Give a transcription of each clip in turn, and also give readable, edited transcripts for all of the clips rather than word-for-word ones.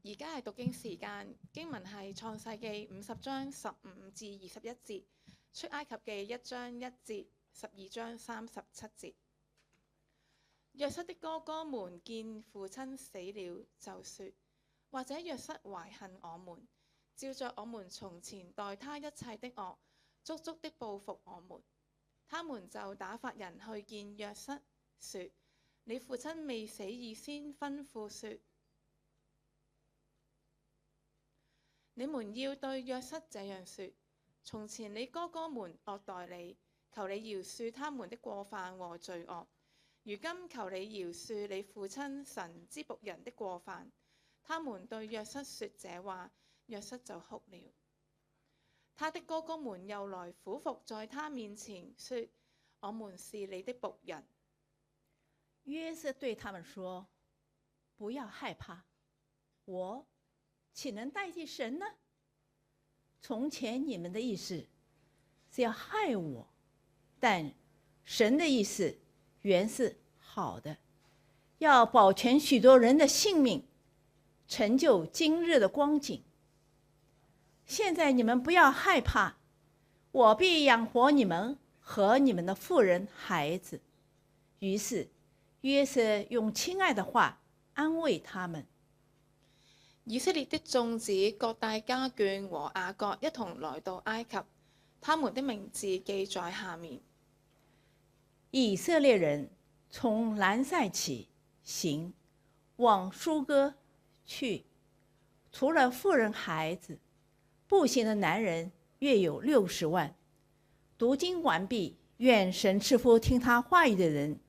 而家係讀經時間，經文係創世記50章15至21節，出埃及記1章1節，12章37節。約瑟的哥哥們見父親死了，就說：或者約瑟懷恨我們，照着我們從前待他一切的惡，足足的報復我們。他們就打發人去見約瑟，說：你父親未死以先吩咐說，你們要對約瑟這樣說：從前你哥哥們惡待你，求你饒恕他們的過犯和罪惡。如今求你饒恕你父親神之僕人的過犯。他們對約瑟說這話，約瑟就哭了。他的哥哥們又來俯伏在他面前，說：我們是你的僕人。約瑟對他們說：不要害怕，我豈能代替神呢？從前你們的意思是要害我，但神的意思原是好的，要保全許多人的性命，成就今日的光景。現在你們不要害怕，我必養活你們和你們的婦人孩子。於是約瑟用親愛的話安慰他們。以色列的眾子各帶家眷和雅各一同來到埃及，他們的名字記在下面。以色列人從蘭塞起行，往舒哥去，除了婦人孩子，步行的男人約有60萬。讀經完畢，願神賜福聽他話語的人。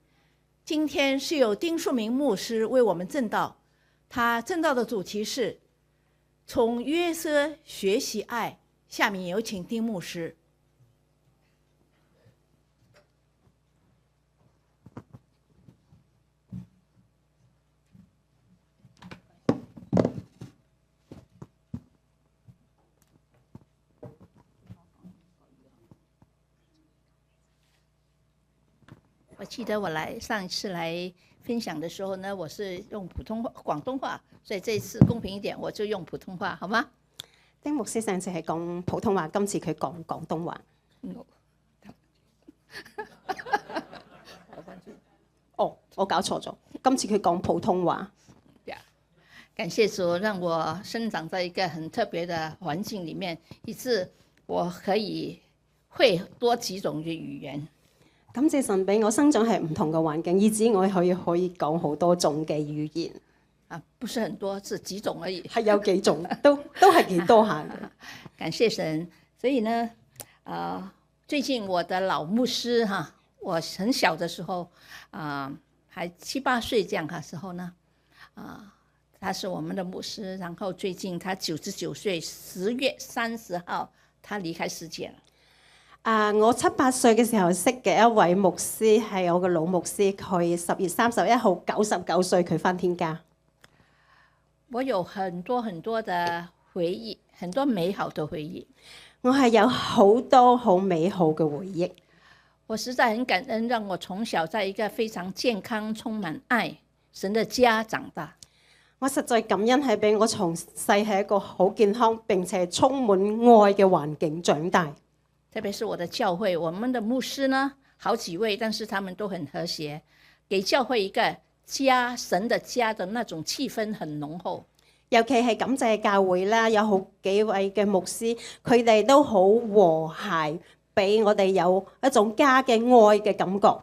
今天是由丁樹明牧師為我們證道，他證道的主題是從約瑟學習愛。下面有請丁牧師。我記得我上一次來分享的時候呢，我是用廣東話，所以這次公平一點，我就用普通話，好嗎？丁牧師上次係講普通話，今次佢講廣東話。哦，我搞錯咗，今次佢講普通話。感謝主，讓我生長在一個很特別的環境裡面，以致我可以會多幾種嘅語言。感謝神俾我生長係唔同嘅環境，以致我可以講好多種嘅語言。啊，不是很多，是幾種而已。係有幾種，都係幾多下嘅。感謝神。所以呢，最近我的老牧師我很小的時候，還7、8歲這樣嘅時候呢，他是我們的牧師。然後最近他99歲，10月30號，他離開世界了。我7、8歲嘅時候識嘅一位牧師係我嘅老牧師，佢10月31號99歲，佢返天家。我有很多很多的回憶，很多美好的回憶。我係有好多好美好嘅回憶。我實在很感恩，讓我從小在一個非常健康、充滿愛神的家長大。我實在感恩係俾我從細係一個好健康並且充滿愛嘅環境長大。特別是我的教會，我們的牧師呢，好幾位，但是他們都很和諧，給教會一個家，神的家的那種氣氛很濃厚。尤其係感謝教會啦，有好幾位嘅牧師，佢哋都好和諧，俾我哋有一種家嘅愛嘅感覺。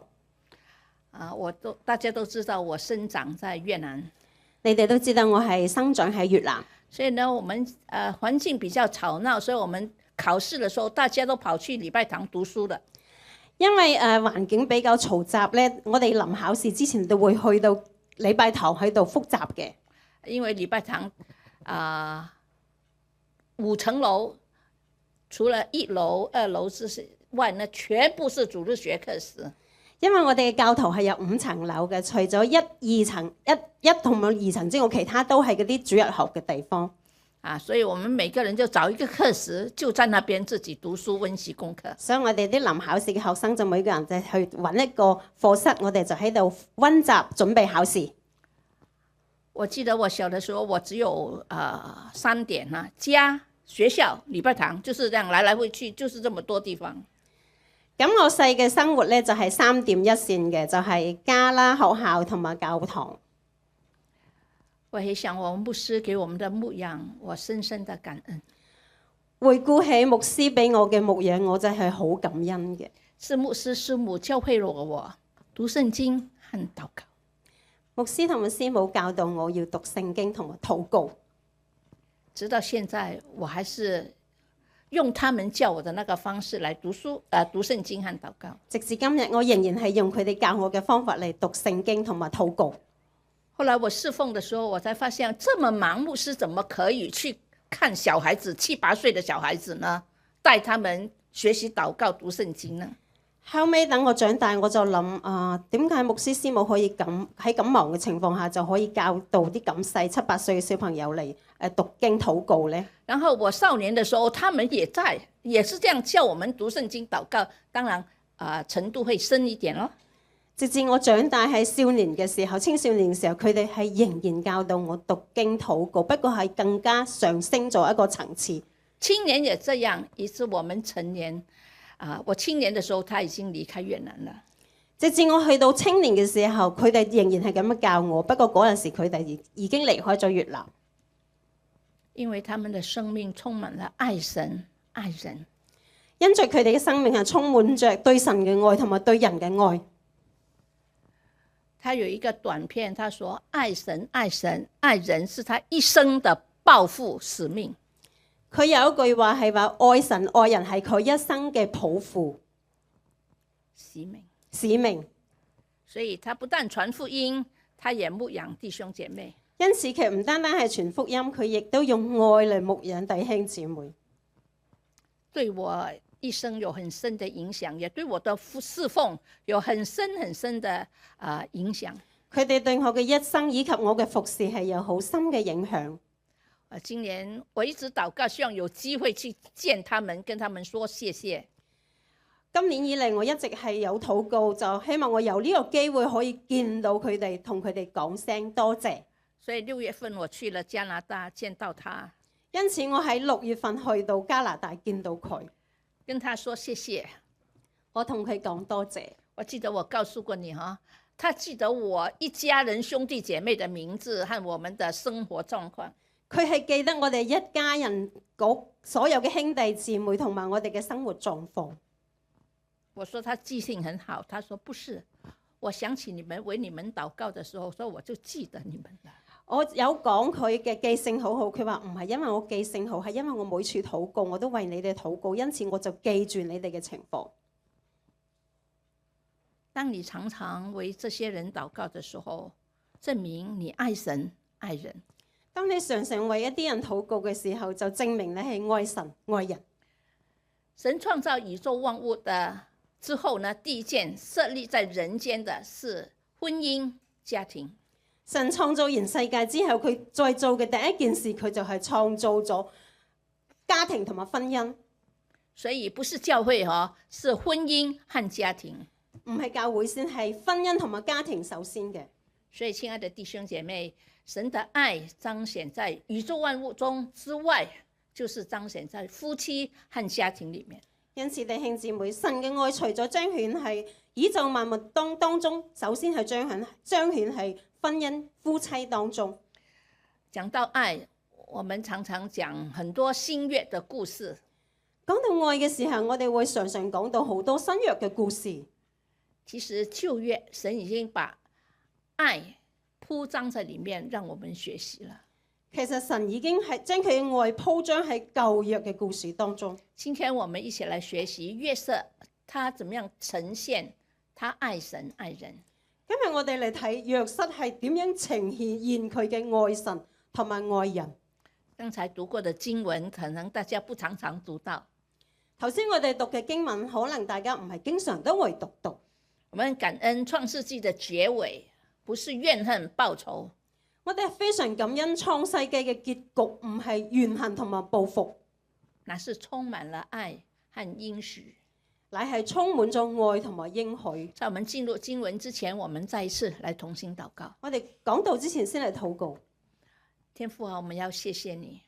大家都知道我生長在越南，你哋都知道我係生長喺越南，所以呢，我們環境比較吵鬧，所以我們考試的時候，大家都跑去禮拜堂讀書的。因為環境比較嘈雜咧，我哋臨考試之前都會去到禮拜堂喺度復習嘅。因為禮拜堂5層樓，除了1樓、2樓之外呢，全部是主日學課時。因為我哋嘅教堂係有5層樓嘅，除咗1、2層、一同埋2層之外，其他都係嗰啲主日學嘅地方。所以我們每個人就找一個課時，就在那邊自己讀書、溫習功課。所以我哋啲臨考試嘅學生就每個人就去揾一個課室，我哋就喺度溫習準備考試。我記得我小的時候，我只有3點啊，家、學校、禮拜堂，就是這樣來來回去，就是這麼多地方。咁我細嘅生活咧就係3點一線嘅，就係家啦、學校同埋教堂。我很想我牧師給我們的牧養，我深深的感恩。回顧起牧師俾我嘅牧養，我真係好感恩嘅。是牧師師母教會了我讀聖經和禱告。牧師同埋師母教導我要讀聖經同埋禱告，直到現在我還是用他們教我的那個方式來讀書，讀聖經和禱告。直至今日我仍然係用佢哋教我嘅方法嚟讀聖經同埋禱告。後來我侍奉的時候，我才發現這麼忙，牧師怎麼可以去看小孩子7、8歲的小孩子呢？帶他們學習禱告、讀聖經呢？後尾等我長大，我就諗點解牧師師母可以喺咁忙嘅情況下就可以教導啲咁細7、8歲嘅小朋友嚟讀經禱告呢？然後我少年的時候，他們也是這樣教我們讀聖經禱告，當然程度會深一點咯。直至我長大喺少年嘅時候、青少年嘅時候，佢哋係仍然教導我讀經禱告，不過係更加上升咗一個層次。青年也這樣，以致我們成年。我青年的時候，他已經離開越南了。直至我去到青年嘅時候，佢哋仍然係咁樣教我，不過嗰陣時佢哋已經離開咗越南。因為他們的生命充滿了愛神愛人，因着佢哋嘅生命係充滿着對神嘅愛同埋對人嘅愛。他有一個短片，他說愛神愛愛人是他一生的抱負使命。佢有一句話係話愛神愛人係佢一生嘅抱負使命。所以他不但傳福音，他也牧養弟兄姐妹。因此佢唔單單係傳福音，佢亦都用愛嚟牧養弟兄姊妹。對我一生有很深的影響，也對我的侍奉有很深很深的影響。佢哋對我嘅一生以及我嘅服侍係有好深嘅影響。今年我一直禱告，希望有機會去見他們，跟他們說謝謝。今年以嚟我一直係有禱告，就希望我有呢個機會可以見到佢哋，同佢哋講聲多謝。所以6月份我去了加拿大見到他，因此我喺6月份去到加拿大見到佢，跟他說謝謝。我同佢講多謝。我記得我告訴過你哈，他記得我一家人兄弟姐妹的名字和我們的生活狀況。佢係記得我哋一家人所有嘅兄弟姊妹同埋我哋嘅生活狀況。我說他記性很好，他說不是，我想起你們為你們禱告的時候，所以我就記得你們了。我有講佢嘅記性好好，佢話唔係因為我記性好，係因為我每次禱告我都為你哋禱告，因此我就記住你哋嘅情況。當你常常為這些人禱告的時候，證明你愛神愛人。當你常常為一啲人禱告嘅時候，就證明你係愛神愛人。神創造宇宙萬物的之後呢，第一件設立在人間的是婚姻家庭。神創造完世界之後，佢再做嘅第一件事，佢就係創造咗家庭同埋婚姻。所以不是教會是婚姻和家庭。唔係教會先，係婚姻同埋家庭首先嘅。所以親愛的弟兄姐妹，神的愛彰顯在宇宙萬物中之外，就是彰顯在夫妻和家庭裡面。因此弟兄姊妹，神嘅愛除咗彰顯係宇宙萬物當中，首先係彰顯係婚姻夫妻當中。講到愛，我們常常講很多新約的故事。講到愛嘅時候，我哋會常常講到好多新約嘅故事。其實舊約神已經把愛鋪張在裡面，讓我們學習了。其實神已經係將佢嘅愛鋪張喺舊約嘅故事當中。今天我們一起來學習約瑟，他怎麼樣呈現他愛神愛人。今日我哋嚟睇約瑟係點樣呈現佢嘅愛神同埋愛人。剛才讀過的經文，可能大家不常常讀到。頭先我哋讀嘅經文，可能大家唔係經常都會讀到。我們感恩創世紀的結尾，不是怨恨報仇。我哋非常感恩創世紀嘅結局，唔係怨恨同埋報復，那是充滿了愛和應許。乃係充滿咗愛同埋應許。在我們進入經文之前，我們再一次來同心禱告。我哋講道之前先嚟禱告。天父啊，我們要謝謝你，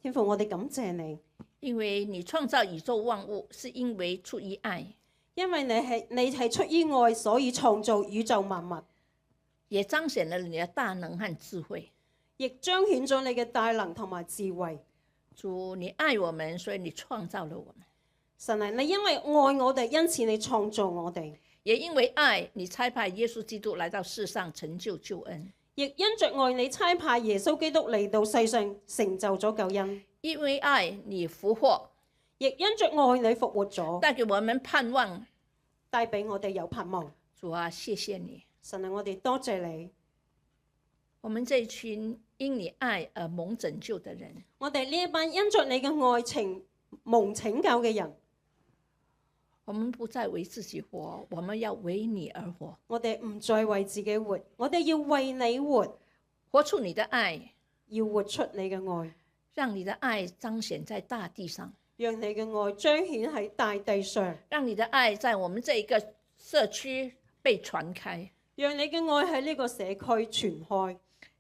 天父，我哋感謝你，因為你創造宇宙萬物，是因為出於愛，因為你係出於愛，所以創造宇宙萬物，也彰顯了你的大能和智慧。亦彰顯咗你嘅大能同埋智慧。主，你愛我們，所以你創造了我們。神啊，你因為愛我哋，因此你創造我哋，也因為愛，你差派耶穌基督來到世上成就救恩。亦因着愛你差派耶穌基督嚟到世上成就咗救恩。因為愛，你復活，亦因着愛你復活咗，帶給我們盼望。帶俾我哋有盼望。主啊，謝謝你。神啊，我哋多謝你。我們這一群因你愛而蒙拯救的人，我哋呢一班因着你嘅愛情蒙拯救嘅人，我們不再為自己活，我們要為你而活。我哋唔再為自己活，我哋要為你活，活出你的愛，要活出你嘅愛，讓你的愛彰顯在大地上，讓你嘅愛彰顯喺大地上，讓你的愛在我們這一個社區被傳開，讓你嘅愛喺呢個社區傳開。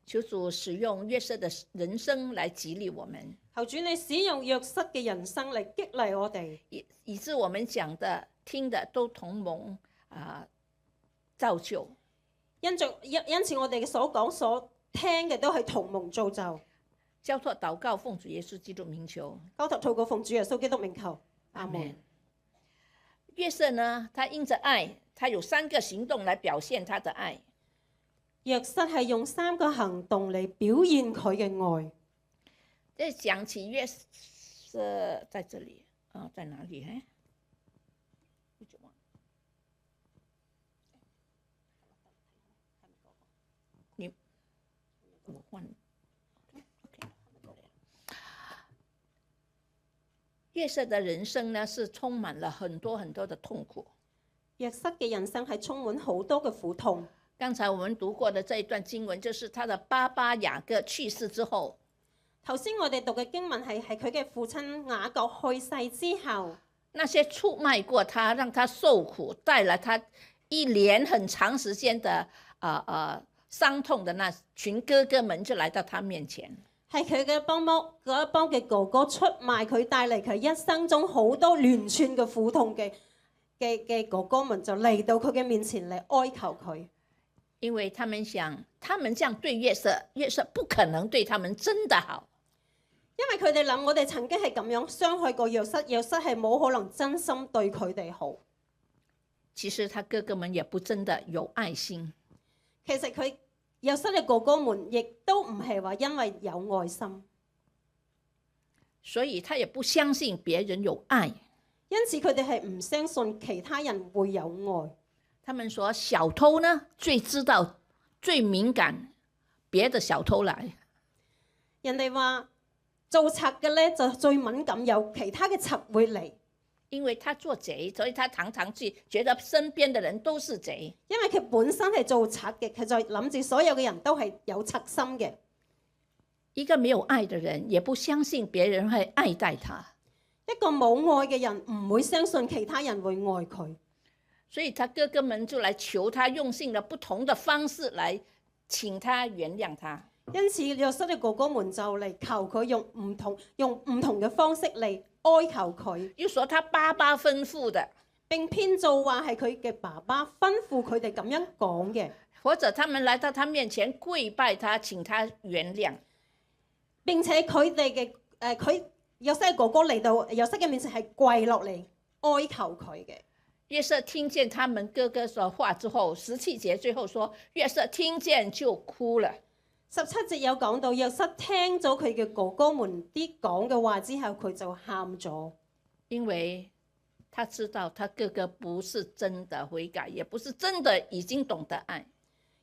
求主使用約瑟的人生來激勵我們，求主你使用約瑟嘅人生嚟激勵我哋，以致我們講的、聽的都同蒙造就。因此我哋嘅所講所聽嘅都係同蒙造就。交託禱告，奉主耶穌基督名求。交託禱告，奉主耶穌基督名求。阿門。約瑟呢，他因着愛，他有3個行動來表現他的愛。約瑟係用3個行動嚟表現佢嘅愛。即係講起約瑟，在這裡啊，在哪裡？哎，你我換。約瑟的人生呢，是充滿了很多很多的痛苦。約瑟嘅人生係充滿好多嘅苦痛。剛才我們讀過的這一段經文，就是他的爸爸雅各去世之後。頭先我哋讀嘅經文係佢嘅父親雅各去世之後，那些出賣過他、讓他受苦、帶來他1年很長時間的傷痛的那群哥哥們，就來到他面前。係佢嘅嗰一幫嘅哥哥出賣佢，帶嚟佢一生中好多連串嘅苦痛嘅哥哥們，就嚟到佢嘅面前嚟哀求佢。因為他們想，他們這樣對約瑟，約瑟不可能對他們真的好。因為佢哋諗，我哋曾經係咁樣傷害過約瑟，約瑟係冇可能真心對佢哋好。其實他哥哥們也不真的有愛心。其實約瑟嘅哥哥們亦都唔係話因為有愛心，所以他也不相信別人有愛。因此佢哋係唔相信其他人會有愛。他們說小偷呢，最知道、最敏感別的小偷來。人哋話做賊嘅咧就最敏感，有其他嘅賊會嚟。因為他做賊，所以他常常去覺得身邊的人都是賊。因為佢本身係做賊嘅，佢就諗住所有嘅人都係有賊心嘅。一個沒有愛的人，也不相信別人會愛戴他。一個冇愛嘅人唔會相信其他人會愛佢。所以他哥哥們就來求他，用盡了不同的方式來請他原諒他。因此約瑟嘅哥哥們就嚟求佢用唔同嘅方式嚟哀求佢。又說他爸爸吩咐的，並編造話係佢嘅爸爸吩咐佢哋咁樣講嘅。或者他們來到他面前跪拜他，請他原諒。並且佢哋嘅佢約瑟嘅哥哥嚟到約瑟嘅面前係跪落嚟哀求佢嘅。約瑟聽見他們哥哥說話之後，17節最後說，約瑟聽見就哭了。17節有講到約瑟聽咗佢嘅哥哥們啲講嘅話之後，佢就喊咗，因為他知道他哥哥不是真的悔改，也不是真的已經懂得愛。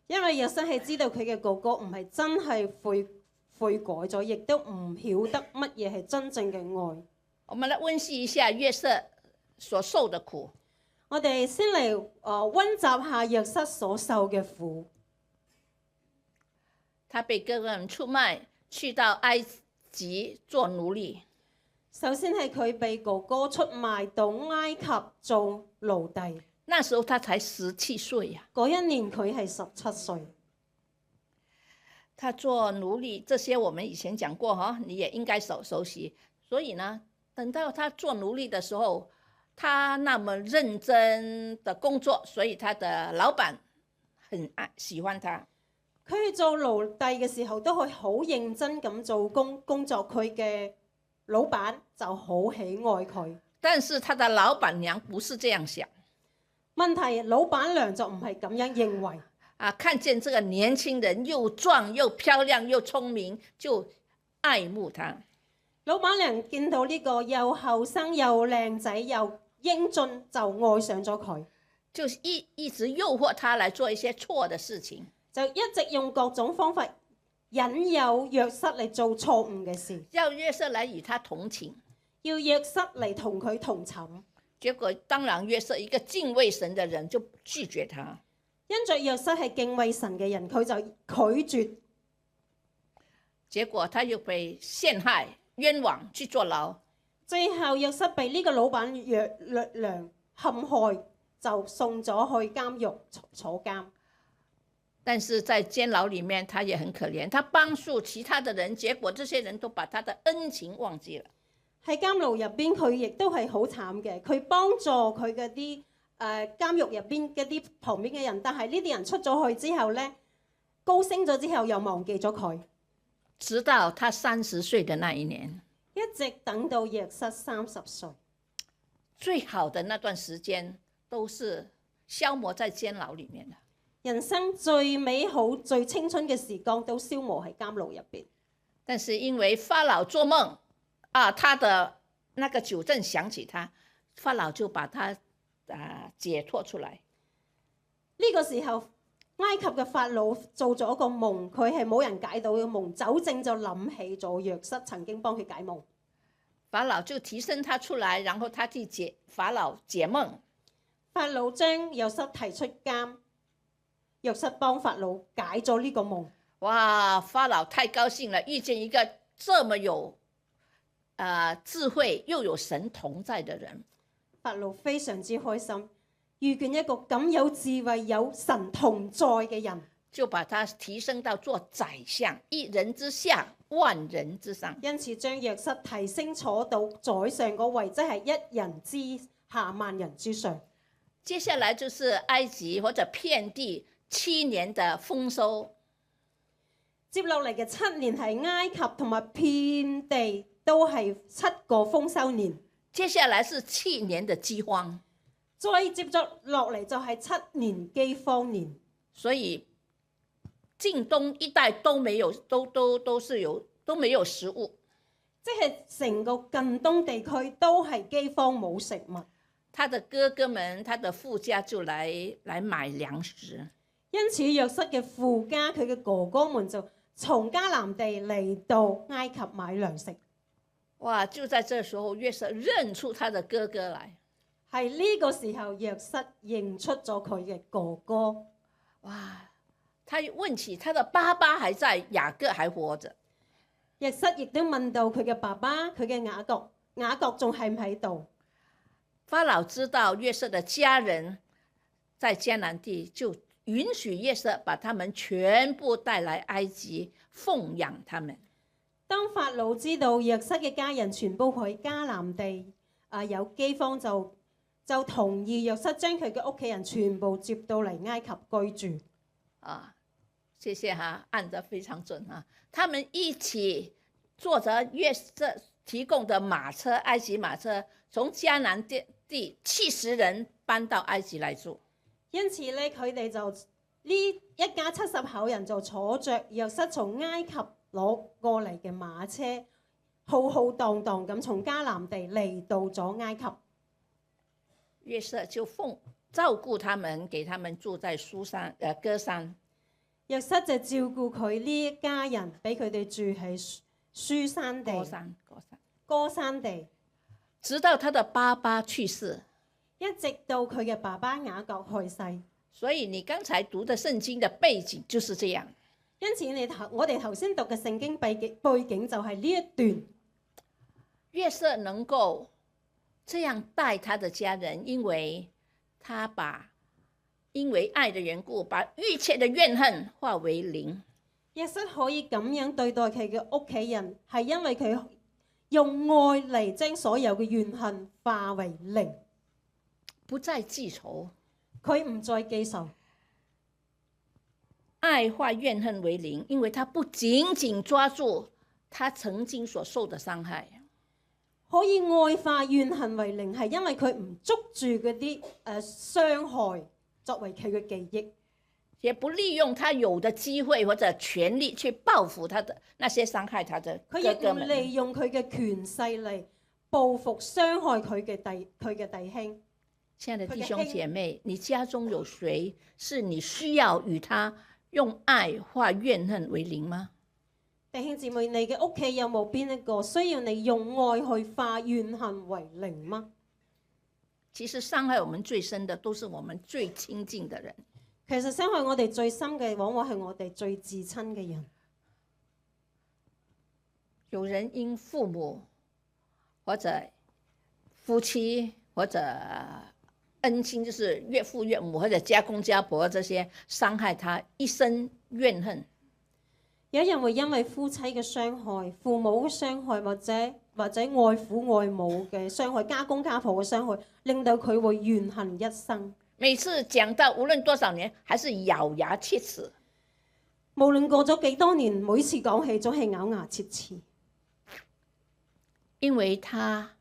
因為約瑟係知道佢嘅哥哥唔係真係悔改咗，亦都唔曉得乜嘢係真正嘅愛。我們來溫習一下約瑟所受的苦。我哋先嚟溫習下約瑟所受嘅苦。他被哥哥們出賣，去到埃及做奴隸。首先係佢被哥哥出賣到埃及做奴隸，那時候他才17歲呀、嗰一年佢係17歲。他做奴隸，這些我們以前講過哈，你也應該熟悉。所以呢，等到他做奴隸的時候，他那麼認真的工作，所以他的老闆很喜歡他。佢做奴隸嘅時候都係好認真咁做工作，佢嘅老闆就好喜愛佢。但是他的老闆娘不是這樣想。問題老闆娘就唔係咁樣認為。看見這個年輕人又壯又漂亮又聰明，就愛慕他。老闆娘見到呢個又後生又靚仔又英俊，就愛上咗佢，就一直誘惑他來做一些錯的事情，就一直用各種方法引誘約瑟嚟做錯誤嘅事，要約瑟來與他同情，要約瑟嚟同佢同寢。結果當然約瑟一個敬畏神的人就拒絕他。因着約瑟係敬畏神嘅人，佢就拒絕，結果他又被陷害冤枉去坐牢。最後約瑟被呢個老闆約娘陷害，就送咗去監獄坐監。但是在監牢裡面，他也很可憐，他幫助其他的人，結果這些人都把他的恩情忘記了。喺監牢入邊，佢亦都係好慘嘅，佢幫助佢嗰啲監獄入邊嗰啲旁邊嘅人，但係呢啲人出咗去之後呢，高升咗之後又忘記咗佢，直到他30歲的那一年，一直等到約瑟30歲，最好的那段時間都是消磨在監牢裡面的。人生最美好、最青春嘅時光都消磨喺監牢入邊。但是因為法老做夢他的那個酒政想起他，法老就把他解脫出來。呢個時候，埃及嘅法老做咗個夢，佢係冇人解到嘅夢，酒政就諗起咗約瑟曾經幫佢解夢。法老就提升他出來，然後他替法老解夢。法老將約瑟提出監，約瑟幫法老解咗呢個夢。哇！法老太高興了，遇見一個這麼有智慧又有神同在的人。法老非常之開心，遇見一個咁有智慧、有神同在嘅人，就把他提升到做宰相，一人之下，萬人之上。因此將約瑟提升坐到宰相嗰位，即係一人之下，萬人之上。接下來就是埃及或者遍地7年的豐收。接落嚟嘅7年係埃及同埋遍地都係7個豐收年。接下來是7年的饑荒，再接咗落嚟就係7年饑荒年。所以近東一帶都沒有都沒有食物，即係成個近東地區都係饑荒冇食物。他的哥哥們、他的父家就來買糧食。因此約瑟嘅父家佢嘅哥哥們就從迦南地嚟到埃及買糧食。哇！就在這時候，約瑟認出他的哥哥來。係呢個時候，約瑟認出咗佢嘅哥哥。哇！他問起他的爸爸還在，雅各還活着。約瑟亦都問到佢嘅爸爸，佢嘅雅各仲喺唔喺度？法老知道約瑟的家人在迦南地，就允許約瑟把他們全部帶來埃及奉養他們。當法老知道約瑟嘅家人全部喺迦南地有饑荒，就同意約瑟將佢嘅屋企人全部接到嚟埃及居住。謝謝哈，按得非常準哈。他們一起坐着約瑟提供的馬車，埃及馬車，從迦南地70人搬到埃及來住。因此咧，佢哋就呢一家70口人就坐着約瑟從埃及攞過嚟嘅馬車，浩浩蕩蕩咁從迦南地嚟到咗埃及。約瑟就照顧他們，給他們住在歌山。約瑟就照顧佢呢一家人，俾佢哋住喺書山地。歌山地。直到他的爸爸去世，一直到佢嘅爸爸雅各去世。所以你剛才讀的聖經的背景就是這樣。因此我哋頭先讀嘅聖經背景就係呢一段。約瑟能夠這樣待他的家人，因為因為愛的緣故，把一切的怨恨化為零。約瑟可以咁樣對待佢嘅屋企人，係因為佢用愛嚟將所有嘅怨恨化為零，不再記仇。佢唔再記仇。愛化怨恨為零，因為他不緊緊抓住他曾經所受的傷害。可以愛化怨恨為零，係因為佢唔捉住嗰啲傷害作為佢嘅記憶，也不利用他有的機會或者權力去報復他的那些傷害他的哥哥們。佢亦唔利用佢嘅權勢嚟報復傷害佢嘅弟兄。親愛的弟兄姐妹，你家中有誰是你需要與他用愛化怨恨為零嗎？弟兄姊妹，你嘅屋企有冇邊一個需要你用愛去化怨恨為零嗎？其實傷害我們最深的都是我們最親近的人。其實傷害我哋最深嘅，往往係我哋最至親嘅人。有人因父母或者夫妻或者恩親，就是岳父岳母或者家公家婆這些傷害他，一生怨恨。有人會因為夫妻嘅傷害、父母嘅傷害，或者外父外母嘅傷害、家公家婆嘅傷害，令到佢會怨恨一生。每次講到無論多少年，還是咬牙切齒。無論過咗幾多年，每次講起總係咬牙切齒，因為他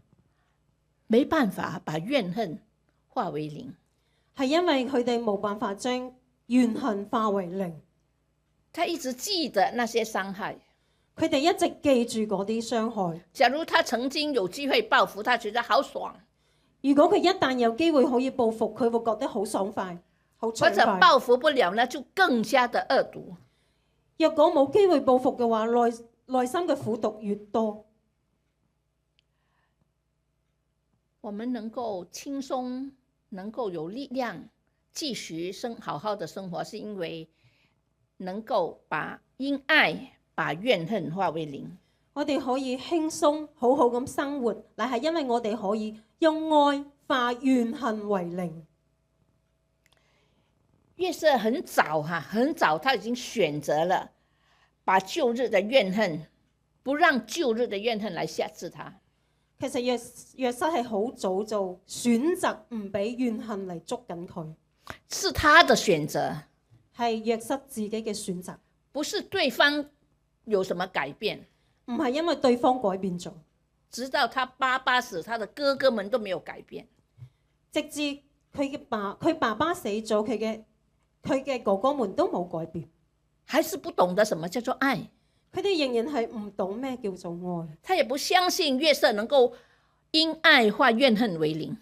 沒辦法把怨恨化為零，係因為佢哋冇辦法將怨恨化為零。他一直記得那些傷害，佢哋一直記住嗰啲傷害。假如他曾經有機會報復，他覺得好爽。如果佢一旦有機會可以報復，佢會覺得好爽快、好暢快。或者報復不了呢，就更加的惡毒。若果冇機會報復嘅話，內心嘅苦毒越多。我們能夠輕鬆，能夠有力量繼續好好的生活，是因為能夠因愛把怨恨化為零。我哋可以輕鬆好好咁生活，乃係因為我哋可以用愛化怨恨為零。約瑟很早他已經選擇了把舊日的怨恨，不讓舊日的怨恨來轄制他。其實約瑟係好早就選擇唔俾怨恨嚟捉緊佢，是他的選擇，係約瑟自己嘅選擇，不是對方有什麼改變。唔係因為對方改變咗，直到他爸爸死，他的哥哥們都沒有改變，直至佢爸爸死咗，佢嘅哥哥們都冇改變，還是不懂得什麼叫做愛。佢哋仍然係唔懂咩叫做愛，他也不相信約瑟能夠因愛化怨恨為零，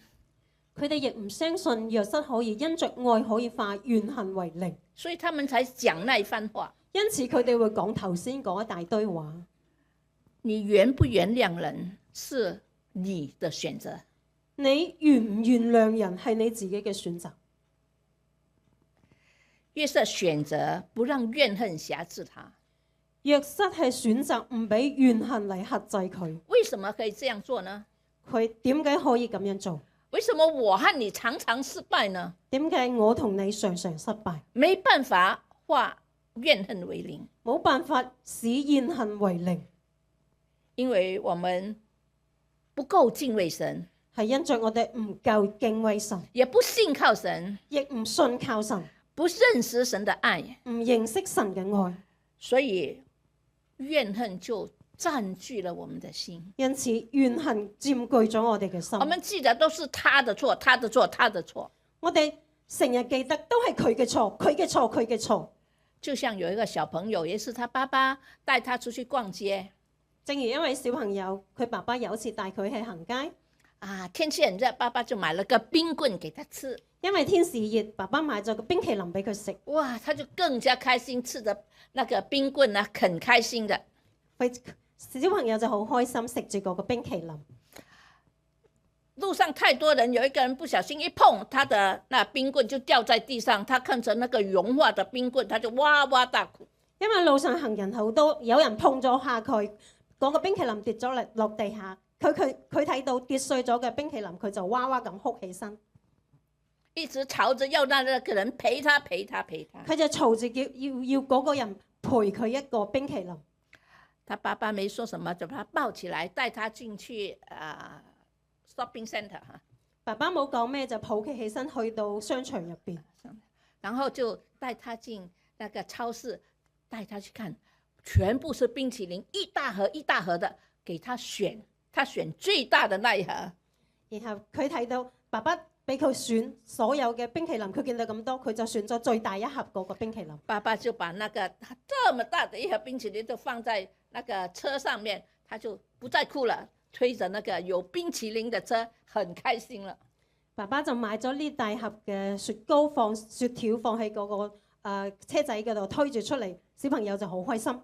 佢哋亦唔相信約瑟可以因着愛可以化怨恨為零，所以他們才講那一番話。因此佢哋會講頭先講一大堆話。你原不原諒人是你的選擇，你原唔原諒人係你自己嘅選擇。約瑟選擇不讓怨恨轄制他。約瑟係選擇唔俾怨恨嚟克制佢。為什麼可以這樣做呢？佢點解可以咁樣做？為什麼我和你常常失敗呢？點解我同你常常失敗？沒辦法化怨恨為零，冇辦法使怨恨為零，因為我們不夠敬畏神，係因着我哋唔夠敬畏神，也不信靠神，亦唔信靠神，不認識神的愛，唔認識神嘅愛，所以怨恨就佔據了我們的心。因此怨恨佔據咗我哋嘅心。我們記得都是他的錯，他的錯，他的錯。我哋成日記得都係佢嘅錯，佢嘅錯，佢嘅錯。就像有一個小朋友，也是他爸爸帶他出去逛街。正如一位小朋友，佢爸爸有一次帶佢去行街。啊，天氣很熱，爸爸就買了個冰棍給他吃。因為天時熱，爸爸買咗個冰淇淋俾佢食。哇，他就更加開心，吃着那個冰棍啊，很開心的。小朋友就好開心，食住嗰個冰淇淋。路上太多人，有一個人不小心一碰，他的那冰棍就掉在地上，他看着那個融化的冰棍，他就哇哇大哭。因為路上行人好多，有人碰咗下佢，嗰個冰淇淋跌咗落地下，佢睇到跌碎咗嘅冰淇淋，佢就哇哇咁哭起身，一直吵着要那個人陪他。佢就嘈住叫要嗰個人陪佢一個冰淇淋。他爸爸沒說什麼，就把他抱起來，帶他進去shopping center 哈，爸爸冇講咩，就抱佢起身去到商場入邊，然後就帶他進那個超市，帶他去看，全部是冰淇淋，一大盒一大盒的，給他選，他選最大的那一盒。然後佢睇到爸爸俾佢選所有嘅冰淇淋，佢見到咁多，佢就選咗最大一盒嗰個冰淇淋。爸爸就把那個這麼大的一盒冰淇淋都放在那個車上面，他就不再哭了，推着那個有冰淇淋的車，很開心了。爸爸就買咗呢大盒嘅雪糕雪條放喺嗰個車仔嗰度推住出嚟，小朋友就好開心。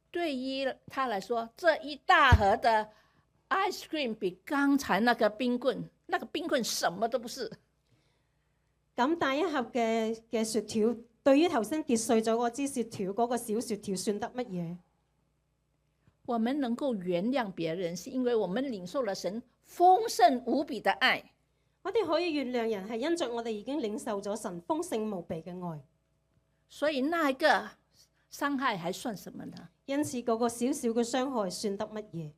對於他來說，這一大盒的 ice cream 比剛才那個冰棍什麼都不是。咁大一盒嘅雪條，對於頭先跌碎咗嗰支雪條嗰個小雪條算得乜嘢？我們能夠原諒別人，是因為我們領受了神豐盛無比的愛。我哋可以原諒人，係因着我哋已經領受咗神豐盛無比嘅愛。所以那一個傷害還算什麼呢？因此嗰個小小嘅傷害算得乜嘢？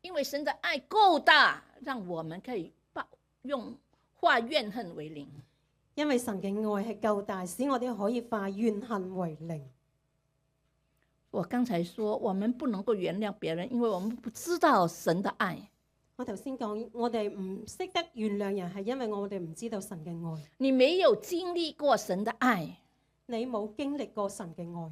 因為神的愛夠大，讓我們可以用化怨恨為零。因為神嘅愛係夠大，使我哋可以化怨恨為零。我剛才說，我們不能夠原諒別人，因為我們不知道神的愛。我頭先講，我哋唔識得原諒人，係因為我哋唔知道神嘅愛。你沒有經歷過神的愛，你冇經歷過神嘅愛，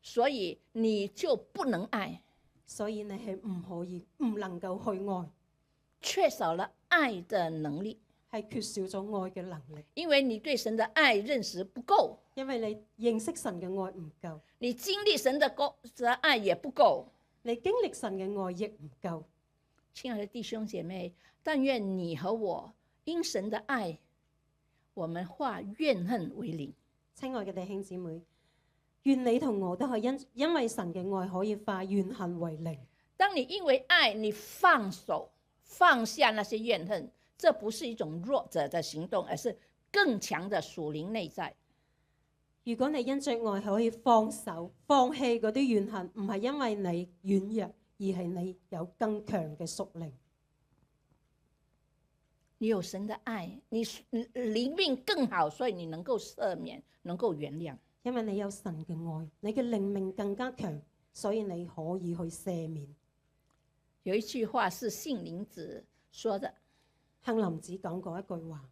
所以你就不能愛。所以你係唔能夠去愛，缺少了愛的能力，係缺少咗愛嘅能力。因為你對神的愛認識不夠，因為你認識神嘅愛唔夠，你經歷神的愛也不夠，你經歷神嘅愛亦唔夠。親愛的弟兄姐妹，但願你和我因神的愛，我們化怨恨為零。親愛嘅弟兄姊妹，願你同我都可以因為神嘅愛可以化怨恨為零。當你因為愛，你放手放下那些怨恨，這不是一種弱者的行動，而是更強的屬靈內在。如果你因着愛可以放手放棄嗰啲怨恨，唔係因為你軟弱，而係你有更強嘅屬靈。你有神的愛，你靈命更好，所以你能夠赦免，能夠原諒。因為你有神嘅愛，你嘅靈命更加強，所以你可以去赦免。有一句話是杏林子說的，杏林子講過一句話：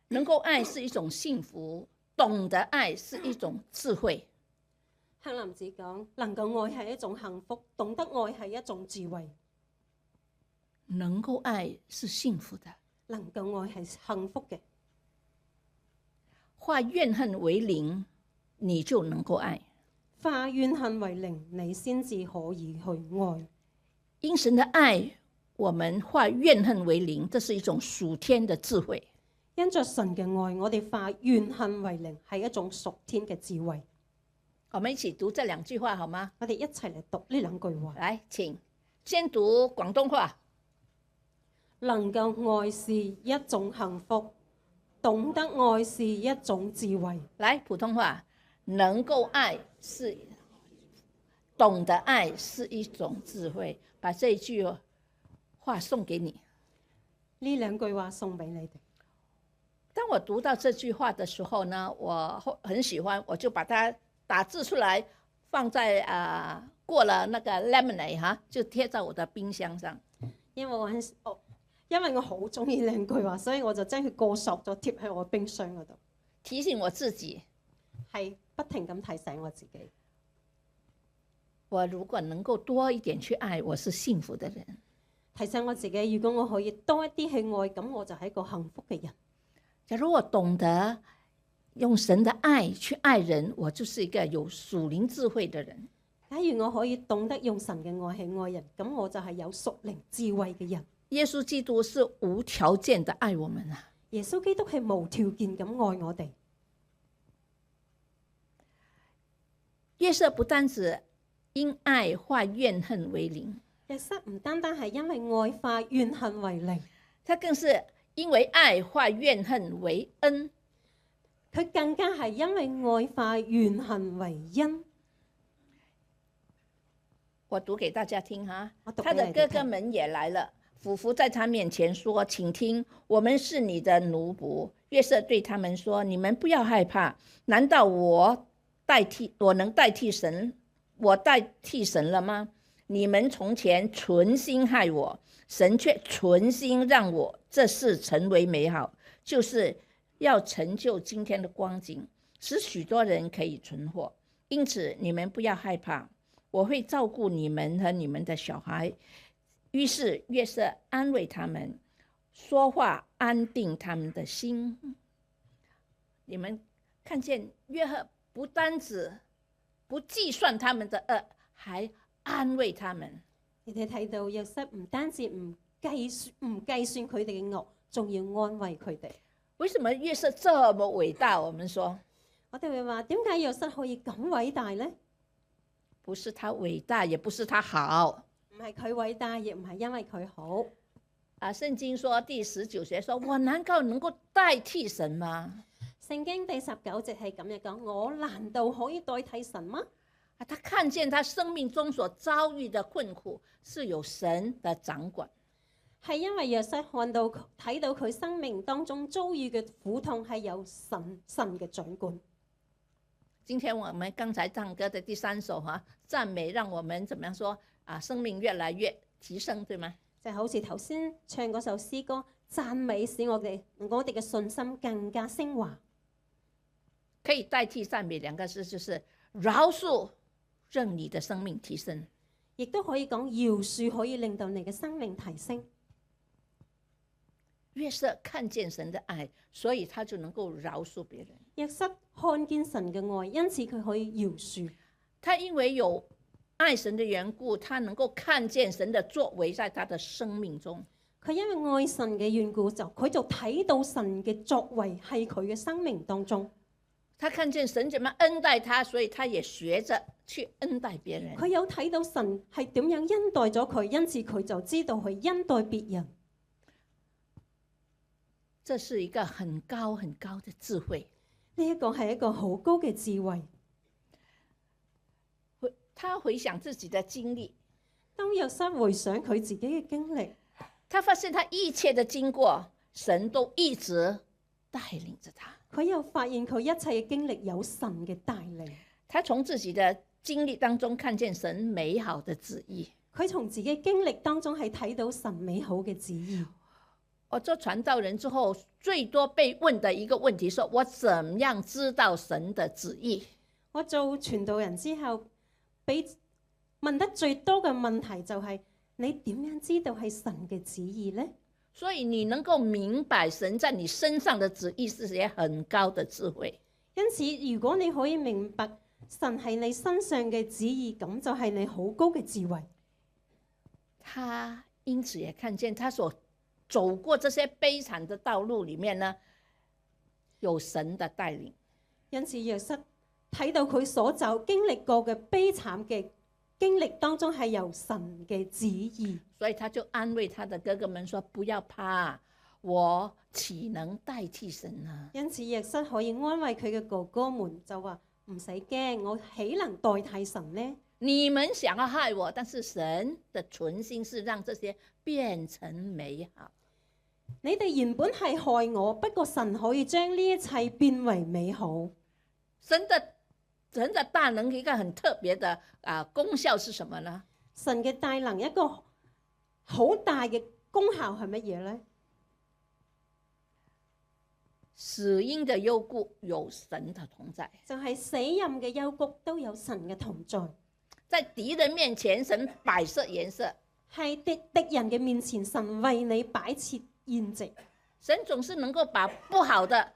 能夠愛是一種幸福，懂得愛是一種智慧。杏林子講，能夠愛係一種幸福，懂得愛係一種智慧。能夠愛是幸福的，能夠愛係幸福嘅。化怨恨為零，你就能夠愛。化怨恨為零，你先至可以去愛。因神的愛，我們化怨恨為零，這是一種屬天的智慧。因着神嘅愛，我哋化怨恨為零，係一種屬天嘅智慧。我們一起讀這兩句話好嗎？我哋一齊嚟讀呢兩句話。來，請先讀廣東話。能夠愛是一種幸福，懂得愛是一種智慧。來，普通話，能夠愛是懂得愛是一種智慧。把這一句話送給你。呢兩句話送俾你哋。當我讀到這句話的時候呢，我很喜歡，我就把它打字出來，放在過了那個 laminate 哈，就貼在我的冰箱上。因為我好中意兩句話，所以我就將佢過塑咗貼喺我冰箱嗰度，提醒我自己，係不停咁提醒我自己。我如果能夠多一點去愛，我是幸福的人。提醒我自己，如果我可以多一啲去愛，咁我就係一個幸福嘅人。假如我懂得用神的愛去愛人，我就是一個有屬靈智慧的人。假如我可以懂得用神嘅愛去愛人，咁我就係有屬靈智慧嘅人。耶穌基督是無條件的愛我們啊！耶穌基督係無條件咁愛我哋。約瑟不單止因愛化怨恨為零，約瑟唔單單係因為愛化怨恨為靈，他更是因為愛化怨恨為恩。佢更加係因為愛化怨恨為恩。我讀給大家聽哈我，讀他的俾你哋聽哥哥們也來了，俯伏在他面前說：“請聽，我們是你的奴僕。”約瑟對他們說：“你們不要害怕，難道我能代替神？我代替神了嗎？你們從前存心害我，神卻存心讓我這事成為美好，就是要成就今天的光景，使許多人可以存活。因此你們不要害怕，我會照顧你們和你們的小孩。”於是約瑟安慰他們，說話安定他們的心。你們看見約瑟不單止不計算他們的惡，還安慰他們。你哋睇到約瑟唔單止唔計算佢哋嘅惡，仲要安慰佢哋。為什麼約瑟這麼偉大？我們說，我哋會話點解約瑟可以咁偉大呢？不是他偉大，也不是他好。唔係佢偉大，亦唔係因為佢好。聖經說第19節說：“我難道能夠代替神嗎？”聖經第19節係咁樣講：我難道可以代替神嗎？他看見他生命中所遭遇的困苦是有神的掌管，係因為約瑟睇到佢生命當中遭遇嘅苦痛係有神嘅掌管。今天我們剛才唱歌的第3首讚美，讓我們怎麼樣說生命越來越提升，對嗎？就好似頭先唱嗰首詩歌，讚美使我哋嘅信心更加升華。可以代替讚美2個字，就是饒恕，讓你的生命提升。亦都可以講饒恕可以令到你嘅生命提升。約瑟看見神的愛，所以他就能夠饒恕別人。約瑟看見神嘅愛，因此佢可以饒恕。他因為有愛神的緣故，他能夠看見神的作為在他的生命中。佢因為愛神嘅緣故，佢就睇到神嘅作為喺佢嘅生命當中。他看見神怎麼恩待他，所以他也學着去恩待別人。佢有睇到神係點樣恩待咗佢，因此佢就知道去恩待別人。這是一個很高很高的智慧。呢一個係一個好高嘅智慧。他回想自己的經歷，當約瑟回想佢自己嘅經歷，他發現他一切的經過，神都一直帶領着他。佢又發現佢一切嘅經歷有神嘅帶領。他從自己的經歷當中看見神美好的旨意。佢從自己經歷當中係睇到神美好嘅旨意。我做傳道人之後，最多被問的一個問題，說我怎樣知道神的旨意？我做傳道人之後，俾問得最多嘅問題就係、你點樣知道係神嘅旨意呢？所以你能夠明白神在你身上的旨意，是些很高的智慧。因此，如果你可以明白神係你身上嘅旨意，咁就係你好高嘅智慧。他因此也看見他所走過這些悲慘的道路裡面呢，有神的帶領。因此，約瑟睇到佢所經歷過嘅悲慘嘅經歷當中係由神嘅旨意，所以他就安慰他的哥哥們說：不要怕，我豈能代替神呢？因此，約瑟可以安慰佢嘅哥哥們，就話唔使驚，我豈能代替神呢？你們想要害我，但是神的存心是讓這些變成美好。你哋原本係害我，不過神可以將呢一切變為美好。神的大能一個很特別的功效是什麼呢？神嘅大能一個好大嘅功效係乜嘢呢？死蔭的幽谷有神的同在，就係死蔭嘅幽谷都有神嘅同在。在敵人面前，神擺設筵席，係敵人嘅面前，神為你擺設筵席。神總是能夠把不好的